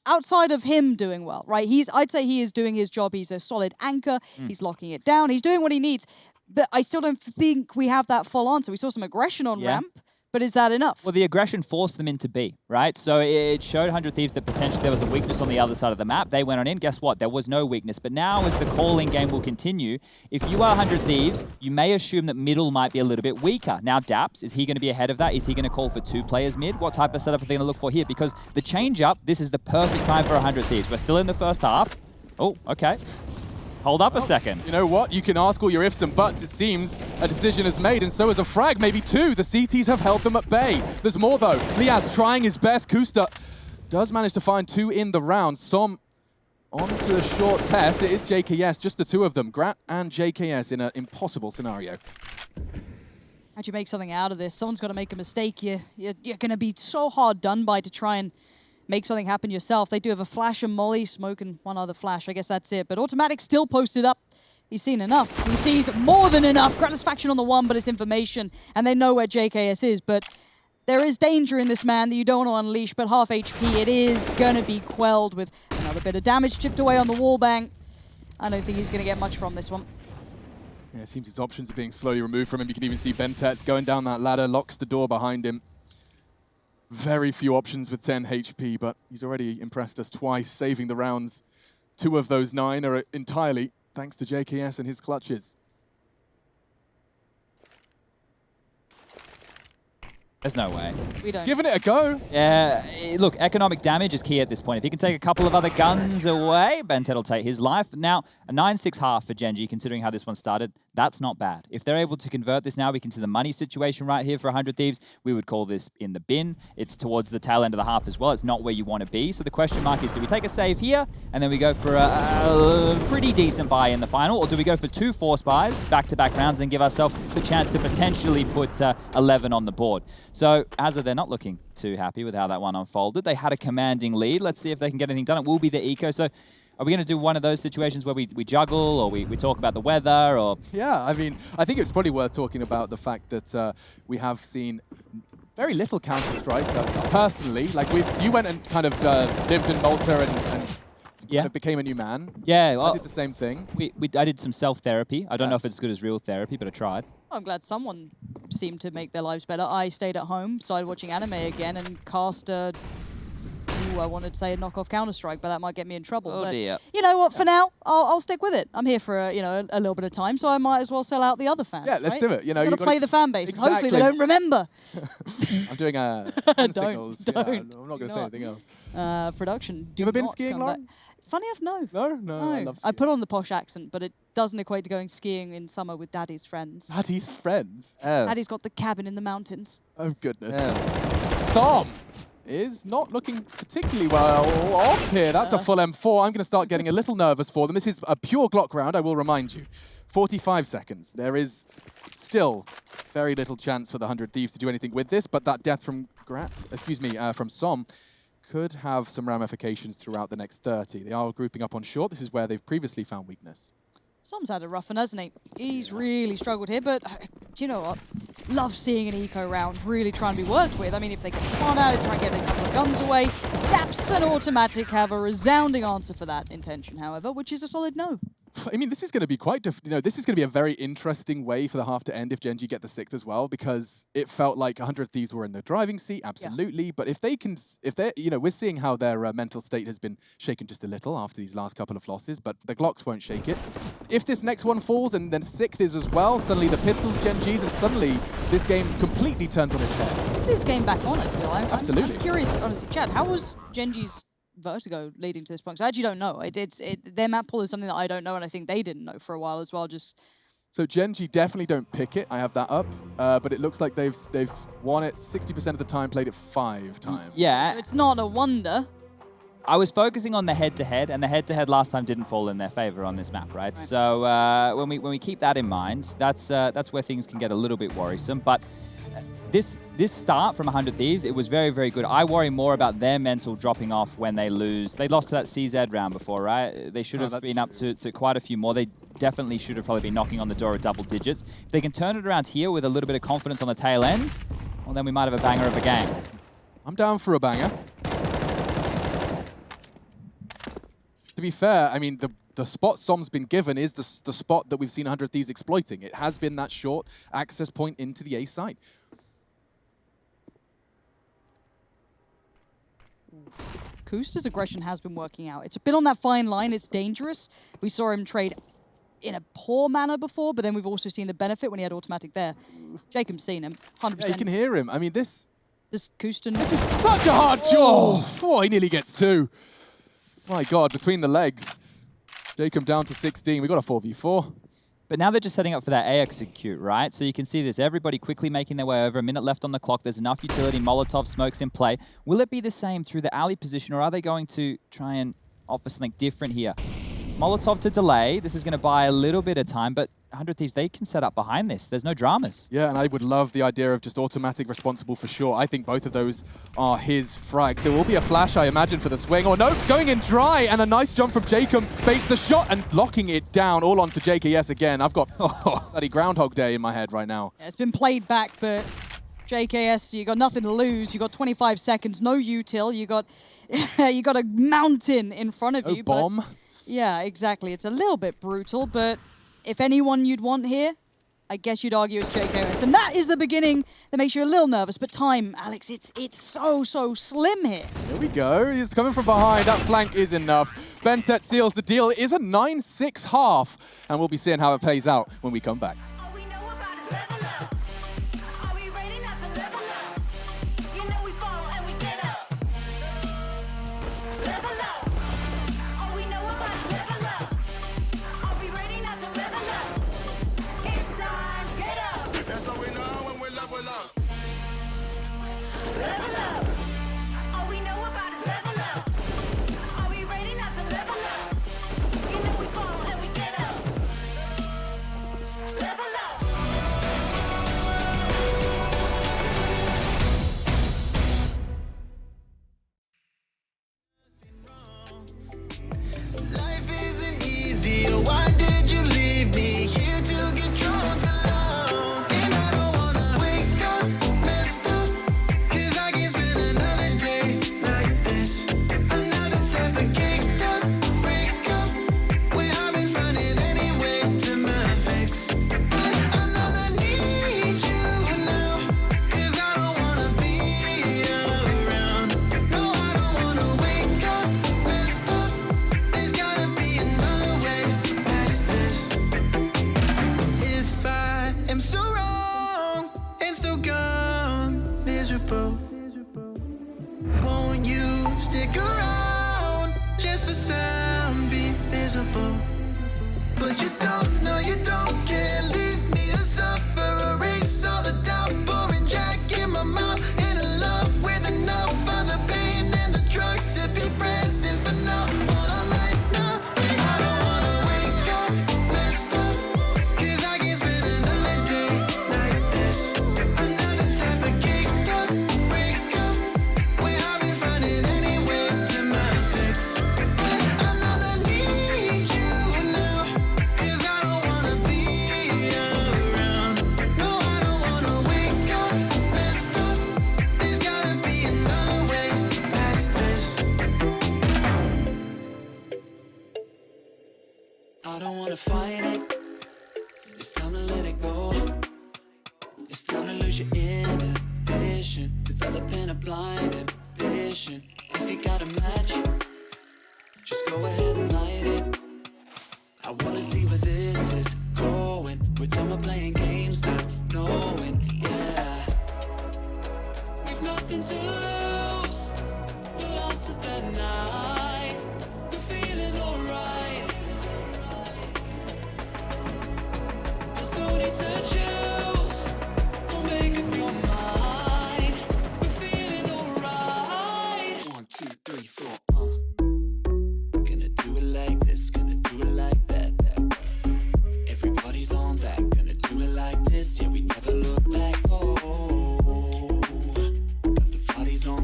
outside of him doing well, right? I'd say he is doing his job. He's a solid anchor. He's locking it down. He's doing what he needs. But I still don't think we have that full answer. We saw some aggression on ramp, but is that enough? Well, the aggression forced them into B, right? So it showed 100 Thieves that potentially there was a weakness on the other side of the map. They went on in. Guess what? There was no weakness. But now, as the calling game will continue, if you are 100 Thieves, you may assume that middle might be a little bit weaker. Now, Daps, is he going to be ahead of that? Is he going to call for 2 players mid? What type of setup are they going to look for here? Because the change-up, this is the perfect time for 100 Thieves. We're still in the first half. Oh, okay. Hold up a second. You know what? You can ask all your ifs and buts. It seems a decision is made, and so is a frag, maybe 2. The CTs have held them at bay. There's more, though. Liaz trying his best. Kusta does manage to find 2 in the round. Som onto a short test. It is JKS, just the 2 of them. Grat and JKS in an impossible scenario. How'd you make something out of this? Someone's got to make a mistake. You're going to be so hard done by to try and make something happen yourself. They do have a flash and molly, smoke and 1 other flash. I guess that's it. But Automatic still posted up. He's seen enough. He sees more than enough. Gratisfaction on the 1, but it's information. And they know where JKS is. But there is danger in this man that you don't want to unleash. But half HP, it is going to be quelled with another bit of damage chipped away on the wallbang. I don't think he's going to get much from this one. Yeah, it seems his options are being slowly removed from him. You can even see Bentet going down that ladder, locks the door behind him. Very few options with 10 HP, but he's already impressed us twice, saving the rounds. 2 of those 9 are entirely thanks to JKS and his clutches. There's no way. We don't. He's giving it a go. Yeah, look, economic damage is key at this point. If he can take a couple of other guns away, Bentet will take his life. Now, a 9-6 half for Gen.G, considering how this one started, that's not bad. If they're able to convert this now, we can see the money situation right here for 100 Thieves. We would call this in the bin. It's towards the tail end of the half as well. It's not where you want to be. So the question mark is, do we take a save here, and then we go for a pretty decent buy in the final, or do we go for 2 force buys, back-to-back rounds, and give ourselves the chance to potentially put 11 on the board? So Hazard, they're not looking too happy with how that one unfolded. They had a commanding lead. Let's see if they can get anything done. It will be the eco. So are we going to do one of those situations where we juggle, or we talk about the weather, or? Yeah, I mean, I think it's probably worth talking about the fact that we have seen very little Counter-Strike. Personally, like you went and kind of lived in Malta and kind of became a new man. Yeah, well, I did the same thing. I did some self-therapy. I don't know if it's as good as real therapy, but I tried. I'm glad someone seemed to make their lives better. I stayed at home, started watching anime again, and cast a... Ooh, I wanted to say a knockoff Counter-Strike, but that might get me in trouble. Oh, but dear. You know what? For now, I'll stick with it. I'm here for a little bit of time, so I might as well sell out the other fans. Yeah, let's do it. You know, you got to play the fan base. Exactly. Hopefully they don't remember. I'm doing hand signals. Don't. Yeah, I'm not going to say anything else. Production. You ever been skiing, Lauren? Funny enough, no. No, I love skiing. I put on the posh accent, but it doesn't equate to going skiing in summer with Daddy's friends. Daddy's friends? Oh. Daddy's got the cabin in the mountains. Oh, goodness. Oh. Som is not looking particularly well off here. That's a full M4. I'm going to start getting a little nervous for them. This is a pure Glock round, I will remind you. 45 seconds. There is still very little chance for the 100 Thieves to do anything with this, but that death from from Som could have some ramifications throughout the next 30. They are grouping up on short. This is where they've previously found weakness. Som's had a rough one, hasn't he? He's really struggled here, but do you know what? Love seeing an eco round really trying to be worked with. I mean, if they get spawn out, try and get a couple of guns away. Daps and Automatic have a resounding answer for that intention, however, which is a solid no. I mean, this is going to be quite different. This is going to be a very interesting way for the half to end if Gen.G get the 6th as well, because it felt like 100 Thieves were in the driving seat, absolutely. Yeah. But if they're, we're seeing how their mental state has been shaken just a little after these last couple of losses, but the Glocks won't shake it. If this next one falls and then 6th is as well, suddenly the pistols Gen.G's, and suddenly this game completely turns on its head. This game back on, I feel. Absolutely. I'm curious, honestly, Chad, how was Gen.G's Vertigo leading to this point? So I actually don't know. Their map pull is something that I don't know, and I think they didn't know for a while as well. So Gen.G definitely don't pick it. I have that up, but it looks like they've won it 60% of the time, played it 5 times. Yeah. So it's not a wonder. I was focusing on the head-to-head, and the head-to-head last time didn't fall in their favor on this map, right? So when we keep that in mind, that's where things can get a little bit worrisome. But this start from 100 Thieves, it was very, very good. I worry more about their mental dropping off when they lose. They lost to that CZ round before, right? They should have been up to quite a few more. They definitely should have probably been knocking on the door of double digits. If they can turn it around here with a little bit of confidence on the tail end, well, then we might have a banger of a game. I'm down for a banger. to be fair, I mean, the spot Som's been given is the spot that we've seen 100 Thieves exploiting. It has been that short access point into the A site. Kusta's aggression has been working out. It's been on that fine line. It's dangerous. We saw him trade in a poor manner before, but then we've also seen the benefit when he had automatic there. Jacob's seen him, 100%. Yeah, you can hear him. I mean, this Kusta. This is such a hard job. Oh, he nearly gets 2. My God, between the legs. Jacob down to 16. We got a 4v4. But now they're just setting up for that A execute, right? So you can see this, everybody quickly making their way over, a minute left on the clock, there's enough utility, Molotov smokes in play. Will it be the same through the alley position, or are they going to try and offer something different here? Molotov to delay, this is going to buy a little bit of time, but 100 Thieves, they can set up behind this. There's no dramas. Yeah, and I would love the idea of just automatic responsible for sure. I think both of those are his frags. There will be a flash, I imagine, for the swing. Or no, going in dry, and a nice jump from Jacob. Baits the shot and locking it down all onto JKS again. I've got bloody Groundhog Day in my head right now. Yeah, it's been played back, but JKS, you got nothing to lose. You got 25 seconds, no util. You got a mountain in front of you. Bomb. But yeah, exactly. It's a little bit brutal, but if anyone you'd want here, I guess you'd argue it's JKS. And that is the beginning that makes you a little nervous. But time, Alex, it's so slim here. Here we go. He's coming from behind. That flank is enough. Bentet seals the deal. It is a 9-6 half. And we'll be seeing how it plays out when we come back. Won't you stick around just for some be visible? But you don't, no you don't care. Leave me to suffer, erase all the doubt. Pouring Jack in my mouth, and a love with enough of the pain and the drugs to be present for now. But I'm right now, I don't wanna wake up messed up, 'cause I can't spend another day like this. Another type of caked up breakup, where I've been finding any way to my fix. But I know I need you now, 'cause I don't wanna be around. No, I don't wanna wake up messed up. There's gotta be another way past this. I don't wanna fight it. It's time to let it go. It's time to lose your inhibition, developing a blind ambition. If you got a match, just go ahead and light it. I wanna see where this is going. We're done with playing games, not knowing, yeah. We've nothing to lose. We lost it that night. We're feeling alright. There's no need to choose. Don't make up your mind. We're feeling alright. 1, 2, 3, 4. Gonna do it like this. Gonna do it like that. Everybody's on that. Gonna do it like this. Yeah, we never look back. Oh, got the bodies on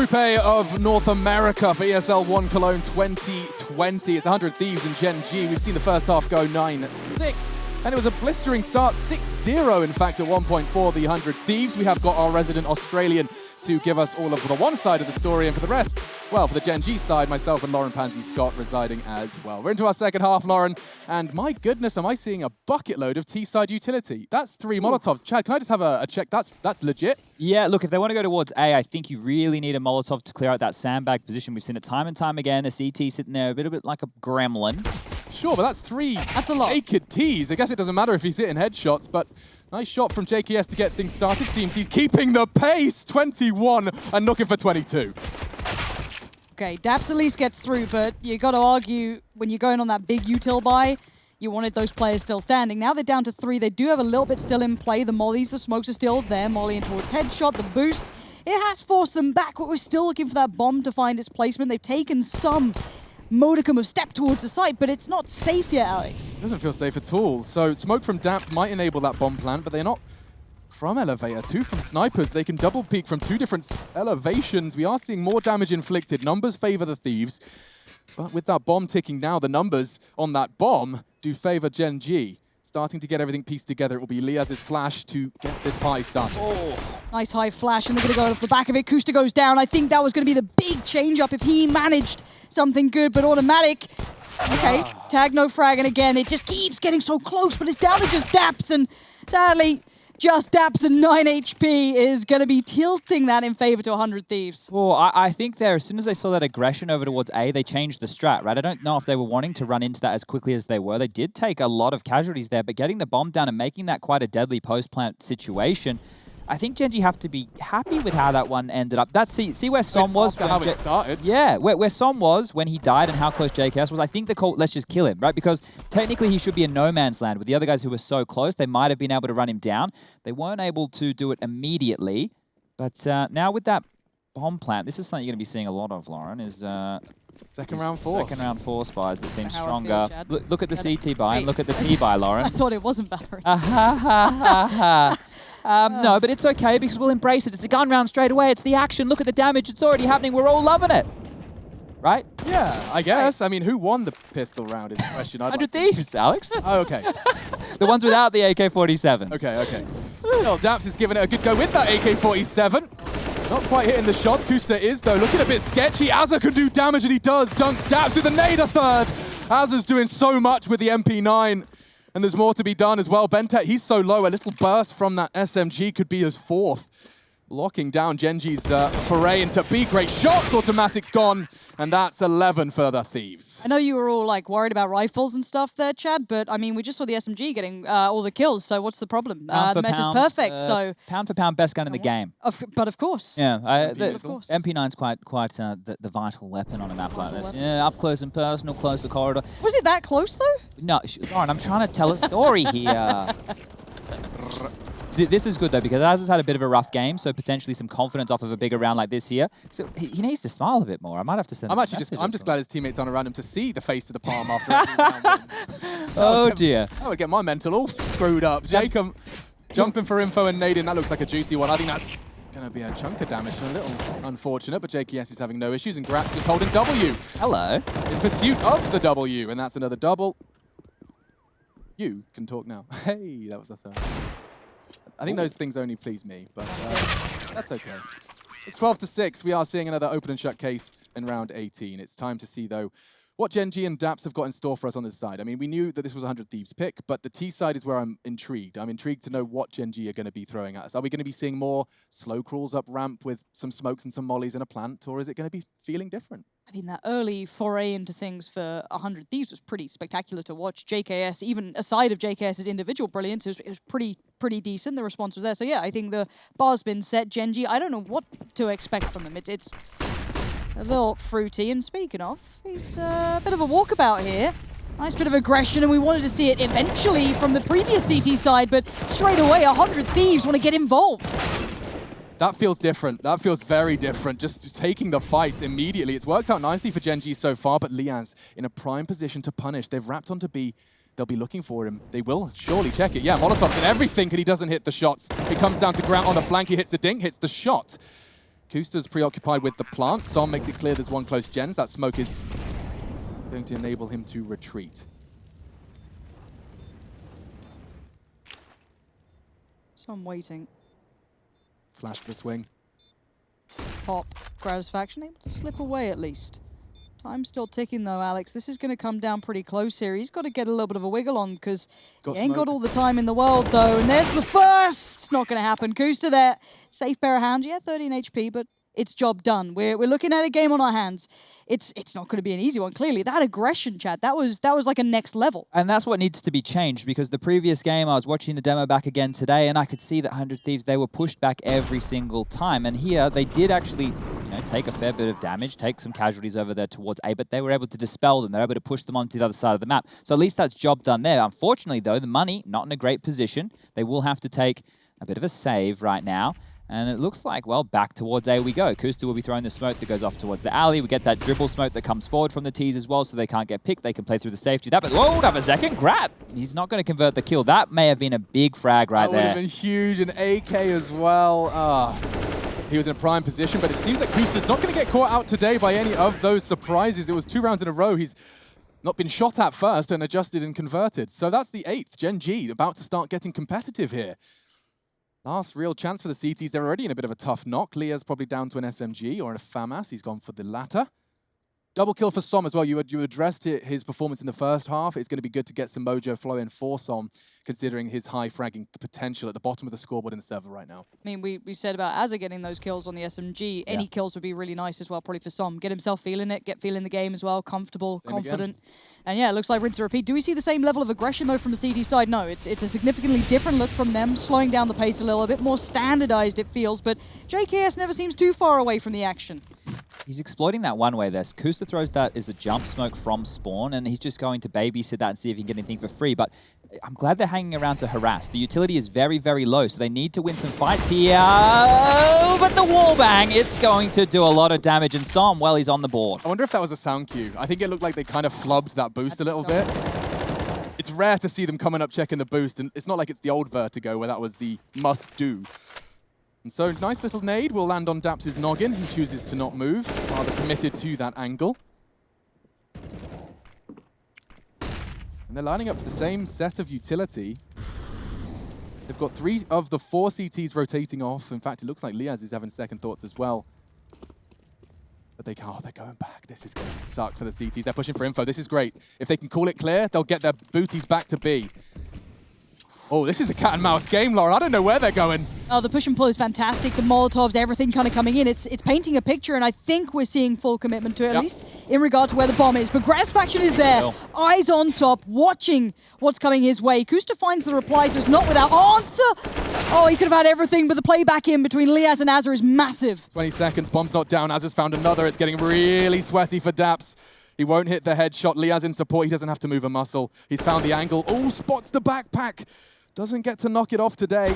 Group A of North America for ESL One Cologne 2020. It's 100 Thieves and Gen.G. We've seen the first half go 9-6, and it was a blistering start, 6-0 in fact at one point for the 100 Thieves. We have got our resident Australian to give us all of the one side of the story, and for the rest, well, for the Gen.G side, myself and Lauren Pansy-Scott residing as well. We're into our second half, Lauren, and my goodness, am I seeing a bucket load of T-side utility. That's 3 Molotovs. Chad, can I just have a check? That's legit? Yeah, look, if they want to go towards A, I think you really need a Molotov to clear out that sandbag position. We've seen it time and time again. A CT sitting there a bit like a gremlin. Sure, but that's 3 That's a lot. naked Ts. I guess it doesn't matter if he's hitting headshots, but nice shot from JKS to get things started. Seems he's keeping the pace, 21 and looking for 22. Okay, Daps at least gets through, but you got to argue when you're going on that big util buy, you wanted those players still standing. Now they're down to 3. They do have a little bit still in play. The mollies, the smokes are still there. Molly in towards headshot, the boost. It has forced them back, but we're still looking for that bomb to find its placement. They've taken some modicum of step towards the site, but it's not safe yet, Alex. It doesn't feel safe at all. So smoke from Daps might enable that bomb plant, but they're not from elevator. 2 from snipers. They can double peek from 2 different elevations. We are seeing more damage inflicted. Numbers favor the Thieves, but with that bomb ticking now, the numbers on that bomb do favor Gen.G. Starting to get everything pieced together. It will be Liaz's flash to get this party started. Oh, nice high flash, and they're going to go off the back of it. Kusta goes down. I think that was going to be the big change-up if he managed something good, but automatic. Okay, tag no frag, and again, it just keeps getting so close, but it's down to just Daps, and sadly, just Daps and 9 HP is going to be tilting that in favor to 100 Thieves. Well, I think there, as soon as they saw that aggression over towards A, they changed the strat, right? I don't know if they were wanting to run into that as quickly as they were. They did take a lot of casualties there, but getting the bomb down and making that quite a deadly post-plant situation, I think Gen.G have to be happy with how that one ended up. That's see where Som was after how it started. Yeah, where Som was when he died and how close JKS was. I think the call, let's just kill him, right? Because technically he should be in no man's land. With the other guys who were so close, they might have been able to run him down. They weren't able to do it immediately. But now with that bomb plant, this is something you're going to be seeing a lot of, Lauren, is Second round force. Second round force buys that seem How I stronger. feel, Look at the CT buy and Wait. look at the T buy, Lauren. I thought it wasn't Valorant. No, but it's okay because we'll embrace it. It's a gun round straight away. It's the action. Look at the damage. It's already happening. We're all loving it. Right? Yeah, I guess. I mean, who won the pistol round is the question. 100 Thieves, Alex. Oh, okay. The ones without the AK-47s. Okay. Well, Daps is giving it a good go with that AK-47. Not quite hitting the shots. Kusta is, though, looking a bit sketchy. Azza can do damage, and he does. Dunk Daps with a nade a third. Azza's doing so much with the MP9. And there's more to be done as well. Bentet, he's so low, a little burst from that SMG could be his 4th. Locking down Gen.G's foray into B. Great shot, automatic's gone. And that's 11 for the Thieves. I know you were all like worried about rifles and stuff there, Chad, but I mean, we just saw the SMG getting all the kills, so what's the problem? The meta's perfect, so... Pound for pound, best gun in the game. But of course. Yeah, of course. MP9's quite the vital weapon on a map like this. Yeah, up close and personal, close to corridor. Was it that close, though? No, Lauren, I'm trying to tell a story here. This is good, though, because Az has had a bit of a rough game, so potentially some confidence off of a bigger round like this here. So he needs to smile a bit more. I might have to send him a message. I'm just glad his teammates aren't around him to see the face of the palm after every round. Oh, dear. That would get my mental all screwed up. Jacob jumping for info and nading. That looks like a juicy one. I think that's going to be a chunk of damage. A little unfortunate, but JKS is having no issues, and Gratz just holding W. Hello. In pursuit of the W, and that's another double. You can talk now. Hey, that was a third. I think those things only please me, but that's okay. It's 12-6. We are seeing another open and shut case in round 18. It's time to see, though, what Gen.G and Daps have got in store for us on this side. I mean, we knew that this was a 100 Thieves pick, but the T side is where I'm intrigued. I'm intrigued to know what Gen.G are going to be throwing at us. Are we going to be seeing more slow crawls up ramp with some smokes and some mollies and a plant, or is it going to be feeling different? I mean, that early foray into things for 100 Thieves was pretty spectacular to watch. JKS, even aside of JKS's individual brilliance, it was pretty decent. The response was there. So yeah, I think the bar's been set. Gen.G, I don't know what to expect from them. It's a little fruity. And speaking of, he's a bit of a walkabout here. Nice bit of aggression, and we wanted to see it eventually from the previous CT side, but straight away, 100 Thieves want to get involved. That feels different. That feels very different. Just taking the fight immediately. It's worked out nicely for Gen.G so far, but Liaz in a prime position to punish. They've wrapped onto B. They'll be looking for him. They will surely check it. Yeah, Molotovs and everything, and he doesn't hit the shots. It comes down to Grant on the flank. He hits the dink, hits the shot. Kusta's preoccupied with the plant. Som makes it clear there's one close gens. That smoke is going to enable him to retreat. So I'm waiting. Flash for the swing. Pop. Gratisfaction able to slip away at least. Time's still ticking though, Alex. This is going to come down pretty close here. He's got to get a little bit of a wiggle on because he ain't got all the time in the world though. And there's the first! It's not going to happen. Kusta there. Safe pair of hands. Yeah, 13 HP, but it's job done. We're looking at a game on our hands. It's not going to be an easy one. Clearly, that aggression, Chad, that was like a next level. And that's what needs to be changed, because the previous game, I was watching the demo back again today, and I could see that 100 Thieves, they were pushed back every single time. And here, they did actually, take a fair bit of damage, take some casualties over there towards A, but they were able to dispel them. They were able to push them onto the other side of the map. So at least that's job done there. Unfortunately, though, the money, not in a great position. They will have to take a bit of a save right now. And it looks like, well, back towards A we go. Kusta will be throwing the smoke that goes off towards the alley. We get that dribble smoke that comes forward from the T's as well, so they can't get picked. They can play through the safety of that. But whoa, have a second. Grat! He's not going to convert the kill. That may have been a big frag right there. That would have been huge. An AK as well. He was in a prime position, but it seems like Kusta's not going to get caught out today by any of those surprises. It was 2 rounds in a row. He's not been shot at first and adjusted and converted. So that's the 8th. Gen.G about to start getting competitive here. Last real chance for the CTs. They're already in a bit of a tough knock. Leah's probably down to an SMG or a FAMAS. He's gone for the latter. Double kill for Som as well. You addressed his performance in the first half. It's going to be good to get some mojo flow in for Som, considering his high fragging potential at the bottom of the scoreboard in the server right now. I mean, we said about Azza getting those kills on the SMG. Any kills would be really nice as well, probably for Som. Get himself feeling it, get feeling the game as well, comfortable, confident. And yeah, it looks like rinse and repeat. Do we see the same level of aggression though from the CT side? No, it's a significantly different look from them, slowing down the pace a little, a bit more standardized it feels, but JKS never seems too far away from the action. He's exploiting that one way there. Kusta throws that as a jump smoke from spawn, and he's just going to babysit that and see if he can get anything for free. But I'm glad they're hanging around to harass. The utility is very, very low, so they need to win some fights here. But the wallbang, it's going to do a lot of damage, and Som, well, he's on the board. I wonder if that was a sound cue. I think it looked like they kind of flubbed that boost a little bit. It's rare to see them coming up checking the boost, and it's not like it's the old Vertigo where that was the must-do. And so, nice little nade will land on Daps' noggin. He chooses to not move, rather committed to that angle. And they're lining up for the same set of utility. They've got 3 of the 4 CTs rotating off. In fact, it looks like Liaz is having second thoughts as well. But they're going back. This is going to suck for the CTs. They're pushing for info. This is great. If they can call it clear, they'll get their booties back to B. Oh, this is a cat and mouse game, Lauren. I don't know where they're going. Oh, the push and pull is fantastic. The Molotovs, everything kind of coming in. It's painting a picture, and I think we're seeing full commitment to it, at least in regard to where the bomb is. But Gratisfaction is there, eyes on top, watching what's coming his way. Kusta finds the reply, so it's not without answer. Oh, he could have had everything, but the play back in between Liaz and Azza is massive. 20 seconds, bomb's not down. Azza's found another. It's getting really sweaty for Daps. He won't hit the headshot. Liaz in support. He doesn't have to move a muscle. He's found the angle. Oh, spots the backpack. Doesn't get to knock it off today.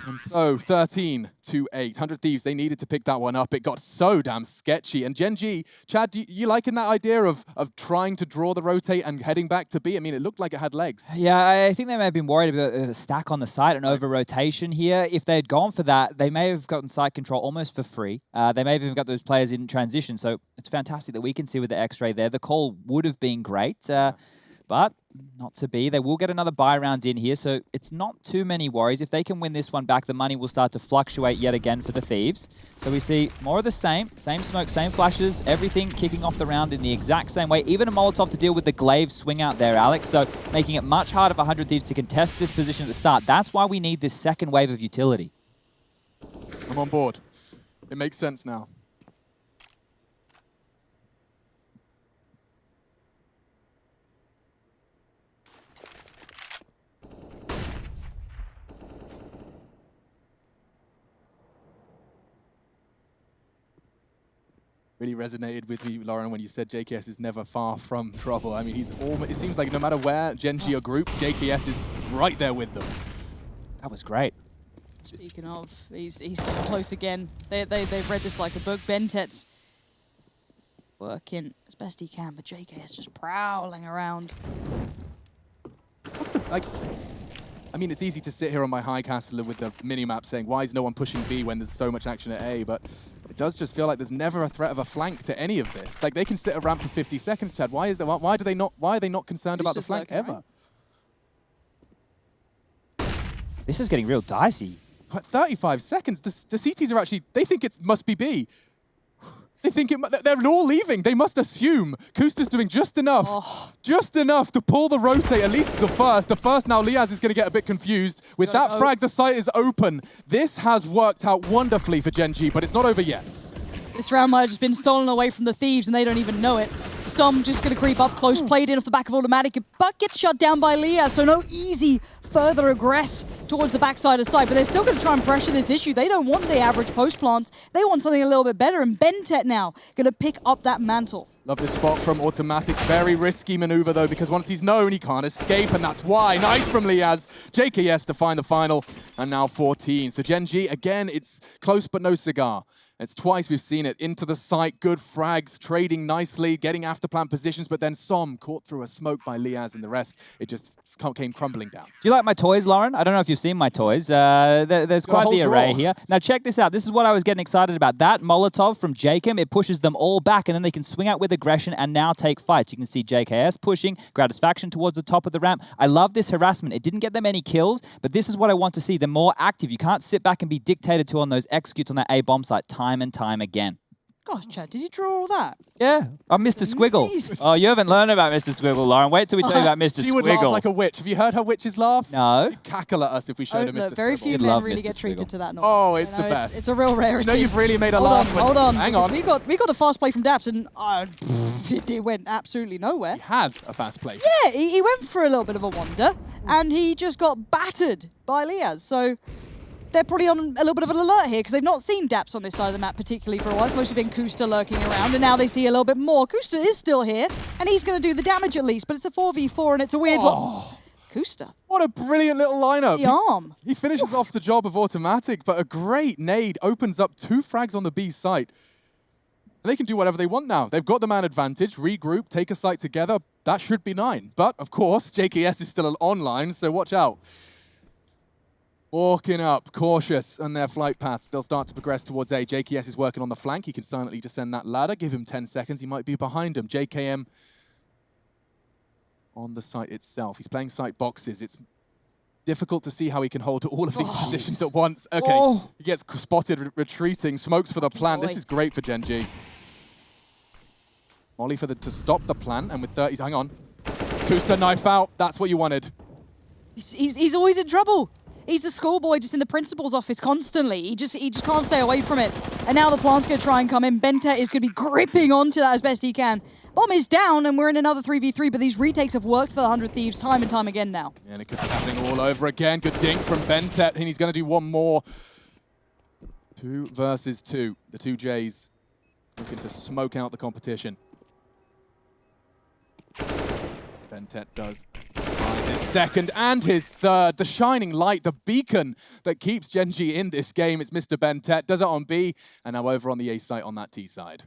And so, 13-8. 100 Thieves, they needed to pick that one up. It got so damn sketchy. And Gen.G, Chad, you liking that idea of trying to draw the rotate and heading back to B? I mean, it looked like it had legs. Yeah, I think they may have been worried about a stack on the site and over-rotation here. If they had gone for that, they may have gotten site control almost for free. They may have even got those players in transition. So it's fantastic that we can see with the X-ray there. The call would have been great. But not to be. They will get another buy round in here, so it's not too many worries. If they can win this one back, the money will start to fluctuate yet again for the Thieves. So we see more of the same smoke, same flashes, everything kicking off the round in the exact same way. Even a Molotov to deal with the glaive swing out there, Alex. So making it much harder for 100 Thieves to contest this position at the start. That's why we need this second wave of utility. I'm on board. It makes sense now. Really resonated with you, Lauren, when you said JKS is never far from trouble. I mean, it seems like no matter where Gen.G or group, JKS is right there with them. That was great. Speaking of, he's so close again. They've read this like a book. Bentet's working as best he can, but JKS just prowling around. What's the, I mean, it's easy to sit here on my high castle with the mini-map saying, why is no one pushing B when there's so much action at A? But It does just feel like there's never a threat of a flank to any of this. Like, they can sit a ramp for 50 seconds, Chad. Why is that? Why are they not concerned about the flank ever? Right? This is getting real dicey. But 35 seconds. The CTs are actually, they think it must be B. They think they're all leaving. They must assume Kusta's doing just enough to pull the rotate, at least the first. The first now, Liaz is going to get a bit confused. With that frag, the site is open. This has worked out wonderfully for Gen.G, but it's not over yet. This round might have just been stolen away from the Thieves, and they don't even know it. Some just going to creep up close, played in off the back of automatic, but gets shut down by Liaz, so no easy further aggress towards the backside of site, but they're still going to try and pressure this issue. They don't want the average post plants. They want something a little bit better, and Bentet now going to pick up that mantle. Love this spot from automatic. Very risky maneuver, though, because once he's known, he can't escape, and that's why. Nice from Liaz. JKS to find the final, and now 14. So Gen.G, again, it's close but no cigar. It's twice we've seen it. Into the site, good frags, trading nicely, getting after plant positions, but then Som caught through a smoke by Liaz and the rest. It just came crumbling down. Do you like my toys, Lauren? I don't know if you've seen my toys. There's quite the array here. Now check this out. This is what I was getting excited about. That Molotov from Jacob, it pushes them all back, and then they can swing out with aggression and now take fights. You can see JKS pushing, Gratisfaction towards the top of the ramp. I love this harassment. It didn't get them any kills, but this is what I want to see. They're more active. You can't sit back and be dictated to on those executes on that A bomb site time and time again. Gosh, Chad, did you draw all that? Yeah, I'm Mr. Squiggle. Oh, you haven't learned about Mr. Squiggle, Lauren. Wait till we tell you about Mr. Squiggle. She would laugh like a witch. Have you heard her witch's laugh? No. She'd cackle at us if we showed her Mr. Squiggle. Very few men really get treated to that noise. Oh, it's the best. It's a real rarity. You know you've really made her laugh. Hold on. Hang on. We got a fast play from Daps, and it went absolutely nowhere. He had a fast play. Yeah, he went for a little bit of a wander, and he just got battered by Liaz. So they're probably on a little bit of an alert here because they've not seen Daps on this side of the map particularly for a while. It's mostly been Kusta lurking around, and now they see a little bit more. Kusta is still here, and he's going to do the damage at least, but it's a 4v4, and it's a weird one. Kusta. What a brilliant little lineup. The arm. He finishes off the job of automatic, but a great nade opens up 2 frags on the B site. And they can do whatever they want now. They've got the man advantage, regroup, take a site together. That should be 9. But, of course, JKS is still online, so watch out. Walking up, cautious on their flight paths. They'll start to progress towards A. JKS is working on the flank. He can silently descend that ladder. Give him 10 seconds. He might be behind him. JKM on the site itself. He's playing site boxes. It's difficult to see how he can hold all of these positions at once. Okay, he gets spotted retreating. Smokes for the plant. This is great for Gen.G. Molly to stop the plant, and with 30, hang on. Kusta knife out. That's what you wanted. He's always in trouble. He's the schoolboy just in the principal's office constantly. He just can't stay away from it. And now the plant's going to try and come in. Bentet is going to be gripping onto that as best he can. Bomb is down, and we're in another 3v3, but these retakes have worked for the 100 Thieves time and time again now. Yeah, and it could be happening all over again. Good dink from Bentet, and he's going to do one more. 2 versus 2. The 2 Js looking to smoke out the competition. Bentet does his second and his third. The shining light, the beacon that keeps Gen.G in this game. It's Mr. Bentet. Does it on B, and now over on the A site on that T side.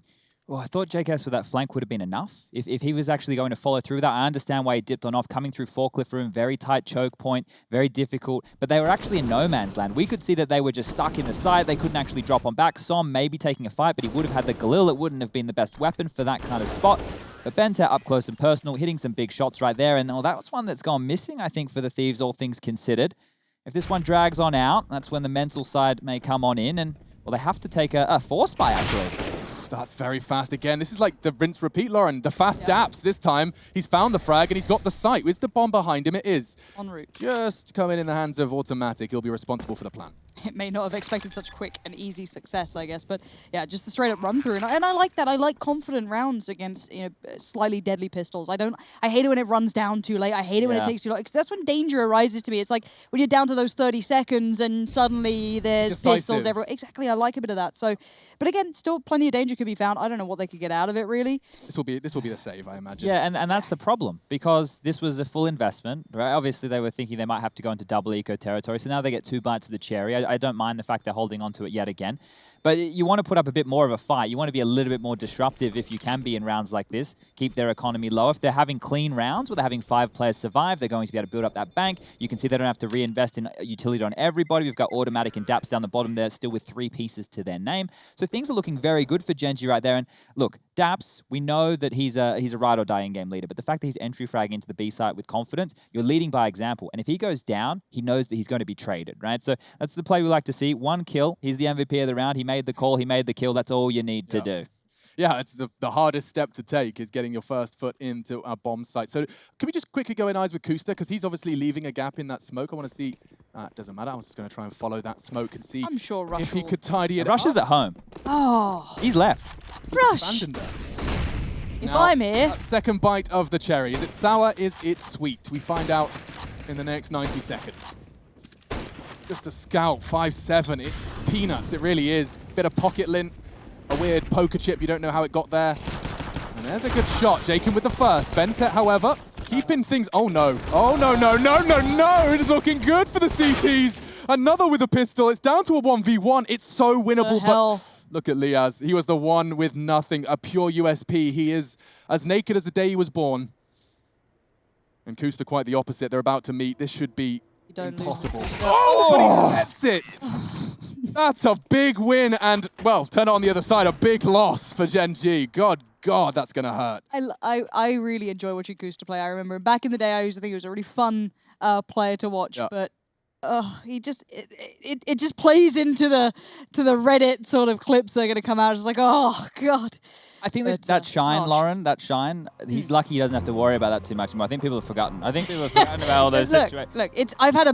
Well, I thought JKS with that flank would have been enough. If he was actually going to follow through with that, I understand why he dipped on off, coming through forklift room, very tight choke point, very difficult. But they were actually in no man's land. We could see that they were just stuck in the site. They couldn't actually drop on back. Som maybe taking a fight, but he would have had the Galil. It wouldn't have been the best weapon for that kind of spot. But Bentet up close and personal, hitting some big shots right there. And well, that was one that's gone missing, I think, for the Thieves, all things considered. If this one drags on out, that's when the mental side may come on in. And, well, they have to take a force buy, actually. That's very fast again. This is like the rinse repeat, Lauren. The fast daps this time. He's found the frag and he's got the site. Is the bomb behind him? It is. En route. Just coming in the hands of automatic. He'll be responsible for the plan. It may not have expected such quick and easy success, I guess, but yeah, just the straight up run through, and I like that. I like confident rounds against slightly deadly pistols. I hate it when it runs down too late. I hate it when it takes too long. That's when danger arises to me. It's like when you're down to those 30 seconds and suddenly there's pistols everywhere. Exactly, I like a bit of that. So, but again, still plenty of danger could be found. I don't know what they could get out of it really. This will be the save, I imagine. Yeah, and that's the problem because this was a full investment, right? Obviously, they were thinking they might have to go into double eco territory, so now they get 2 bites of the cherry. I don't mind the fact they're holding on to it yet again. But you want to put up a bit more of a fight. You want to be a little bit more disruptive if you can be in rounds like this. Keep their economy low. If they're having clean rounds where they're having 5 players survive, they're going to be able to build up that bank. You can see they don't have to reinvest in utility on everybody. We've got Automatic and Daps down the bottom there, still with 3 pieces to their name. So things are looking very good for Gen.G right there. And look, Daps, we know that he's a ride or die in-game leader, but the fact that he's entry fragging into the B site with confidence, you're leading by example. And if he goes down, he knows that he's going to be traded, right? So that's the play we like to see. 1 kill. He's the MVP of the round. He made the call. He made the kill. That's all you need to do. Yeah, it's the hardest step to take is getting your first foot into a bomb site. So can we just quickly go in eyes with Kusta? Because he's obviously leaving a gap in that smoke. I want to see. It doesn't matter. I was just going to try and follow that smoke and see if he could tidy it up. Rush is at home. Oh. He's left. Rush. Abandoned us. If Now, I'm here. that second bite of the cherry. Is it sour? Is it sweet? We find out in the next 90 seconds. Just a scout, 5-7. It's peanuts. It really is. Bit of pocket lint, a weird poker chip. You don't know how it got there. And there's a good shot. Jacob with the first. Bentet, however, keeping things. Oh no. Oh no, no, no, no, no. It is looking good for the CTs. Another with a pistol. It's down to a 1v1. It's so winnable, but look at Liaz. He was the one with nothing. A pure USP. He is as naked as the day he was born. And Kusta quite the opposite. They're about to meet. This should be impossible. Oh, but he gets it. That's a big win, and, well, turn it on the other side, a big loss for Gen.G. God, that's going to hurt. I really enjoy watching Kusta play. I remember back in the day, I used to think he was a really fun player to watch, but he just it just plays into the Reddit sort of clips that are going to come out. It's like, oh God. I think that shine, Lauren, that shine, he's lucky he doesn't have to worry about that too much anymore. I think people have forgotten. I think people have forgotten about all those situations. Look, I've had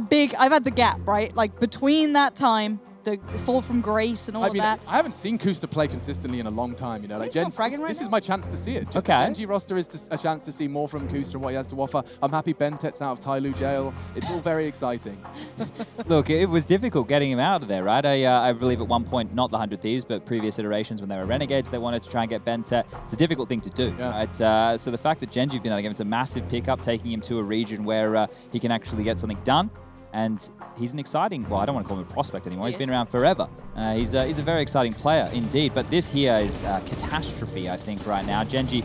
the gap, right? Like between that time, the fall from grace and all of that. I haven't seen Kusta play consistently in a long time, you know. Like this is my chance to see it. Okay. Gen.G roster is a chance to see more from Kusta and what he has to offer. I'm happy Bentet's out of Tyloo jail. It's all very exciting. Look, it was difficult getting him out of there, right? I believe at one point, not the 100 Thieves, but previous iterations when they were Renegades, they wanted to try and get Bentet. It's a difficult thing to do, right? So the fact that Gen.G have been able to give him, it's a massive pickup, taking him to a region where he can actually get something done. And he's an exciting, well, I don't want to call him a prospect anymore. He's been around forever. He's a very exciting player indeed. But this here is a catastrophe, I think, right now. Gen.G.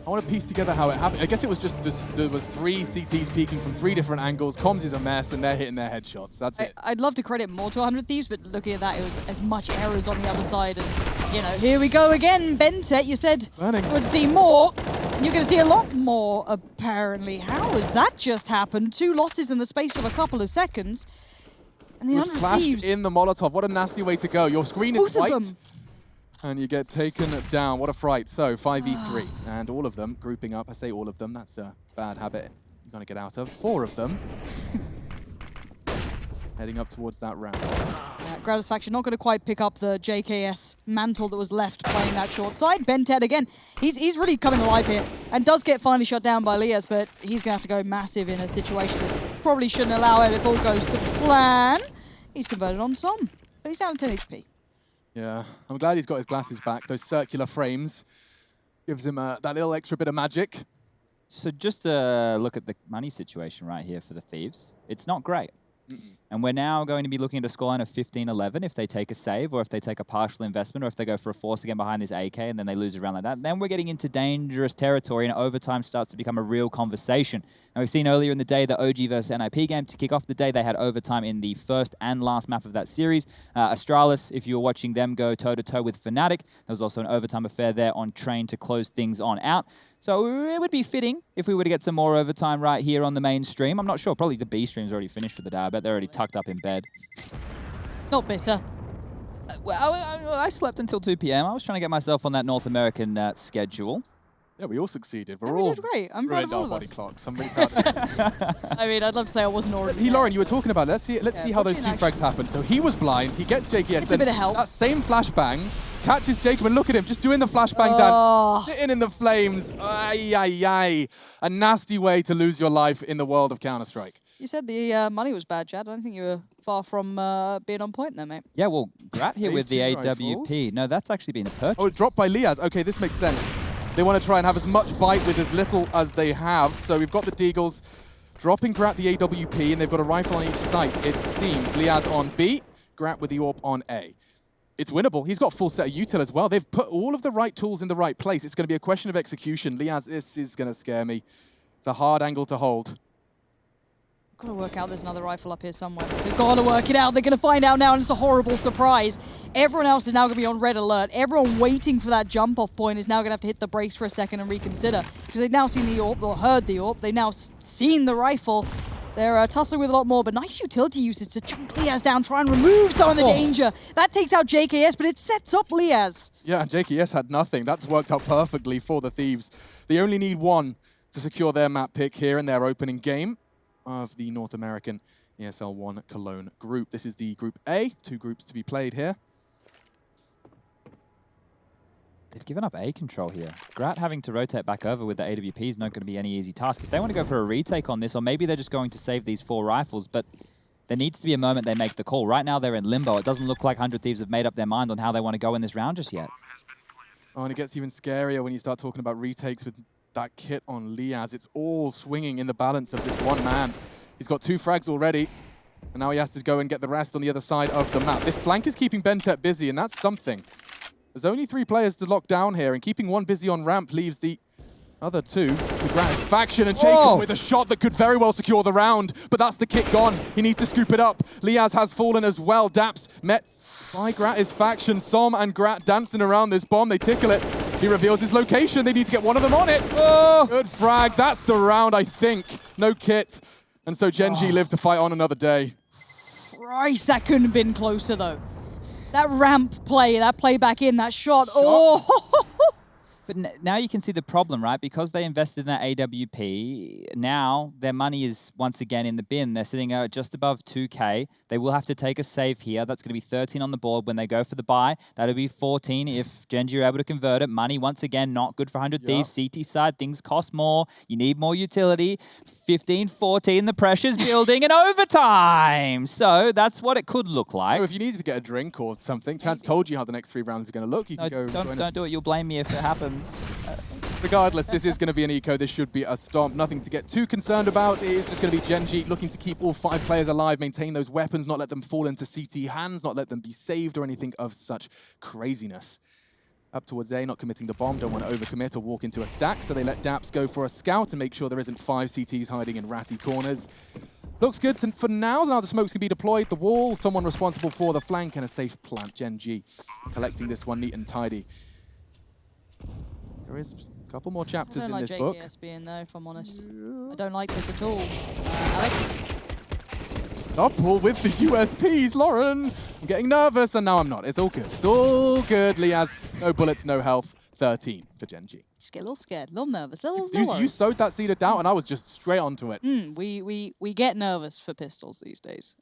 I want to piece together how it happened. I guess it was just there was 3 CTs peeking from 3 different angles. Comms is a mess, and they're hitting their headshots. That's it. I'd love to credit more to 100 Thieves, but looking at that, it was as much errors on the other side. And, you know, here we go again. Bentet, you said you would see more. And you're going to see a lot more, apparently. How has that just happened? 2 losses in the space of a couple of seconds. And the 100 flashed Thieves in the Molotov. What a nasty way to go. Your screen is both white. of them. And you get taken down. What a fright. So, 5v3. And all of them grouping up. I say all of them. That's a bad habit you're going to get out of. 4 of them heading up towards that round. Gratisfaction not going to quite pick up the JKS mantle that was left playing that short side. Bentet again, he's really coming alive here and does get finally shot down by Lias, but he's going to have to go massive in a situation that probably shouldn't allow it if all goes to plan. He's converted on some, but he's down to 10 HP. Yeah, I'm glad he's got his glasses back. Those circular frames gives him that little extra bit of magic. So just to look at the money situation right here for the Thieves, it's not great. And we're now going to be looking at a scoreline of 15-11 if they take a save or if they take a partial investment or if they go for a force again behind this AK and then they lose a round like that. Then we're getting into dangerous territory and overtime starts to become a real conversation. Now we've seen earlier in the day the OG versus NIP game to kick off the day. They had overtime in the first and last map of that series. Astralis, if you were watching them go toe-to-toe with Fnatic, there was also an overtime affair there on Train to close things on out. So it would be fitting if we were to get some more overtime right here on the main stream. I'm not sure. Probably the B stream's already finished for the day. I bet they're already tucked up in bed. Not bitter. Well, I slept until 2 p.m. I was trying to get myself on that North American schedule. Yeah, we all succeeded. We did great. I'm proud of all of us. Clocks. I'm really proud of us. I mean, I'd love to say I wasn't already. Lauren, you were talking about. Let's see how those 2 frags happen. So he was blind. He gets JKS. It's a bit of help. That same flashbang catches Jacob, and look at him just doing the flashbang dance, sitting in the flames. Ay, ay, ay. A nasty way to lose your life in the world of Counter-Strike. You said the money was bad, Chad. I don't think you were far from being on point there, mate. Yeah, well, Grat here with the AWP. No, that's actually been a purchase. Oh, dropped by Liaz. Okay, this makes sense. They want to try and have as much bite with as little as they have. So we've got the Deagles dropping Grat the AWP, and they've got a rifle on each site, it seems. Liaz on B. Grat with the AWP on A. It's winnable. He's got full set of util as well. They've put all of the right tools in the right place. It's going to be a question of execution. Liaz, this is going to scare me. It's a hard angle to hold. Got to work out there's another rifle up here somewhere. They've got to work it out. They're going to find out now, and it's a horrible surprise. Everyone else is now going to be on red alert. Everyone waiting for that jump-off point is now going to have to hit the brakes for a second and reconsider. Because they've now seen the AWP, or heard the AWP. They've now seen the rifle. They're tussling with a lot more, but nice utility usage to chunk Liaz down, try and remove some of the danger. That takes out JKS, but it sets up Liaz. Yeah, JKS had nothing. That's worked out perfectly for the Thieves. They only need one to secure their map pick here in their opening game of the North American ESL One Cologne group. This is the Group A, 2 groups to be played here. They've given up A control here. Grat having to rotate back over with the AWP is not going to be any easy task. If they want to go for a retake on this, or maybe they're just going to save these 4 rifles, but there needs to be a moment they make the call. Right now they're in limbo. It doesn't look like 100 Thieves have made up their mind on how they want to go in this round just yet. Oh, and it gets even scarier when you start talking about retakes with that kit on Liaz. It's all swinging in the balance of this one man. He's got 2 frags already, and now he has to go and get the rest on the other side of the map. This flank is keeping Bentet busy, and that's something. There's only 3 players to lock down here, and keeping one busy on ramp leaves the other 2 to Grat's faction, and Jacob with a shot that could very well secure the round, but that's the kit gone. He needs to scoop it up. Liaz has fallen as well. Daps met by Grat's faction. Som and Grat dancing around this bomb. They tickle it. He reveals his location. They need to get one of them on it. Oh, good frag. That's the round, I think. No kit. And so Gen.G lived to fight on another day. Christ, that couldn't have been closer, though. That ramp play, that play back in, that shot. Oh! But now you can see the problem, right? Because they invested in that AWP, now their money is once again in the bin. They're sitting at just above 2K. They will have to take a save here. That's going to be 13 on the board when they go for the buy. That'll be 14 if Gen.G are able to convert it. Money, once again, not good for 100 Thieves. CT side, things cost more. You need more utility. 15, 14, the pressure's building, and overtime! So that's what it could look like. So if you needed to get a drink or something, Chance told you how the next 3 rounds are going to look. You can go don't do it. You'll blame me if it happens. Regardless, this is going to be an eco. This should be a stomp. Nothing to get too concerned about. It is just going to be Gen.G looking to keep all 5 players alive, maintain those weapons, not let them fall into CT hands, not let them be saved or anything of such craziness. Up towards A, not committing the bomb, don't want to overcommit or walk into a stack, so they let Daps go for a scout and make sure there isn't 5 CTs hiding in ratty corners. Looks good for now. Now the smokes can be deployed. The wall, someone responsible for the flank, and a safe plant. Gen.G collecting this one neat and tidy. There is a couple more chapters in this book. I don't like JKS being there, if I'm honest. I don't like this at all. Alex? Double with the USPs, Lauren. I'm getting nervous, and now I'm not. It's all good. It's all good, Liaz. No bullets, no health. 13 for Gen.G. Just get a little scared, a little nervous, a little You sowed that seed of doubt, and I was just straight onto it. We get nervous for pistols these days.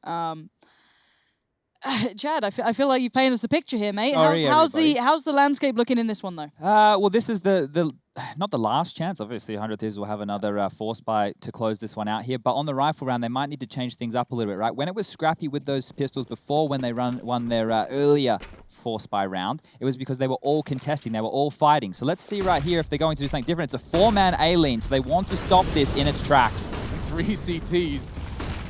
Chad, I feel like you're painting us a picture here, mate. How's the landscape looking in this one, though? Well, this is the not the last chance. Obviously, 100 Thieves will have another force buy to close this one out here. But on the rifle round, they might need to change things up a little bit, right? When it was scrappy with those pistols before, when they won their earlier force buy round, it was because they were all contesting. They were all fighting. So let's see right here if they're going to do something different. It's a 4-man A-lean, so they want to stop this in its tracks. 3 CTs.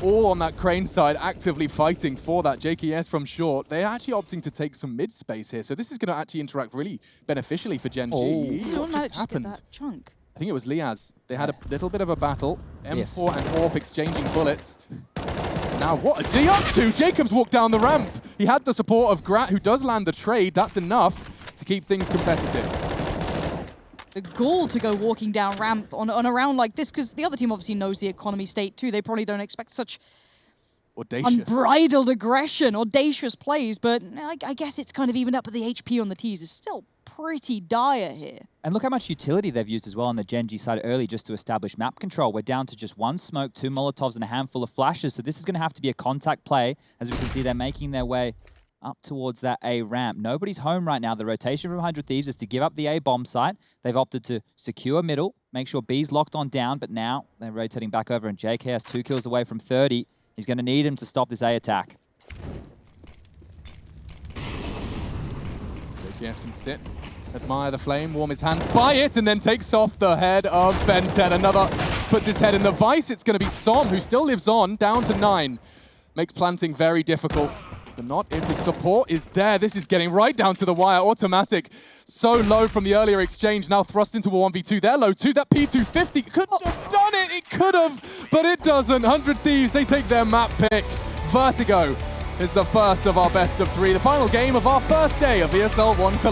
All on that crane side, actively fighting for that. JKS from short. They're actually opting to take some mid space here, so this is going to actually interact really beneficially for Gen.G. What just happened? That chunk? I think it was Liaz. They had a little bit of a battle. M4 and AWP exchanging bullets. Now what is he up to? Jacobs walked down the ramp. He had the support of Grat, who does land the trade. That's enough to keep things competitive. The goal to go walking down ramp on a round like this, because the other team obviously knows the economy state too. They probably don't expect such unbridled aggression, audacious plays, but I guess it's kind of evened up, but the HP on the T's is still pretty dire here. And look how much utility they've used as well on the Gen.G side early just to establish map control. We're down to just 1 smoke, 2 Molotovs, and a handful of flashes, so this is going to have to be a contact play. As we can see, they're making their way up towards that A ramp. Nobody's home right now. The rotation from 100 Thieves is to give up the A bomb site. They've opted to secure middle, make sure B's locked on down, but now they're rotating back over, and JKS 2 kills away from 30. He's going to need him to stop this A attack. JKS can sit, admire the flame, warm his hands by it, and then takes off the head of Bentet. Another puts his head in the vice. It's going to be Som, who still lives on, down to 9. Makes planting very difficult. But not if the support is there. This is getting right down to the wire. Automatic, so low from the earlier exchange, now thrust into a 1v2. They're low too. That P250 could have done it. It could have, but it doesn't. 100 Thieves, they take their map pick. Vertigo is the first of our best of 3. The final game of our first day of ESL One Cologne.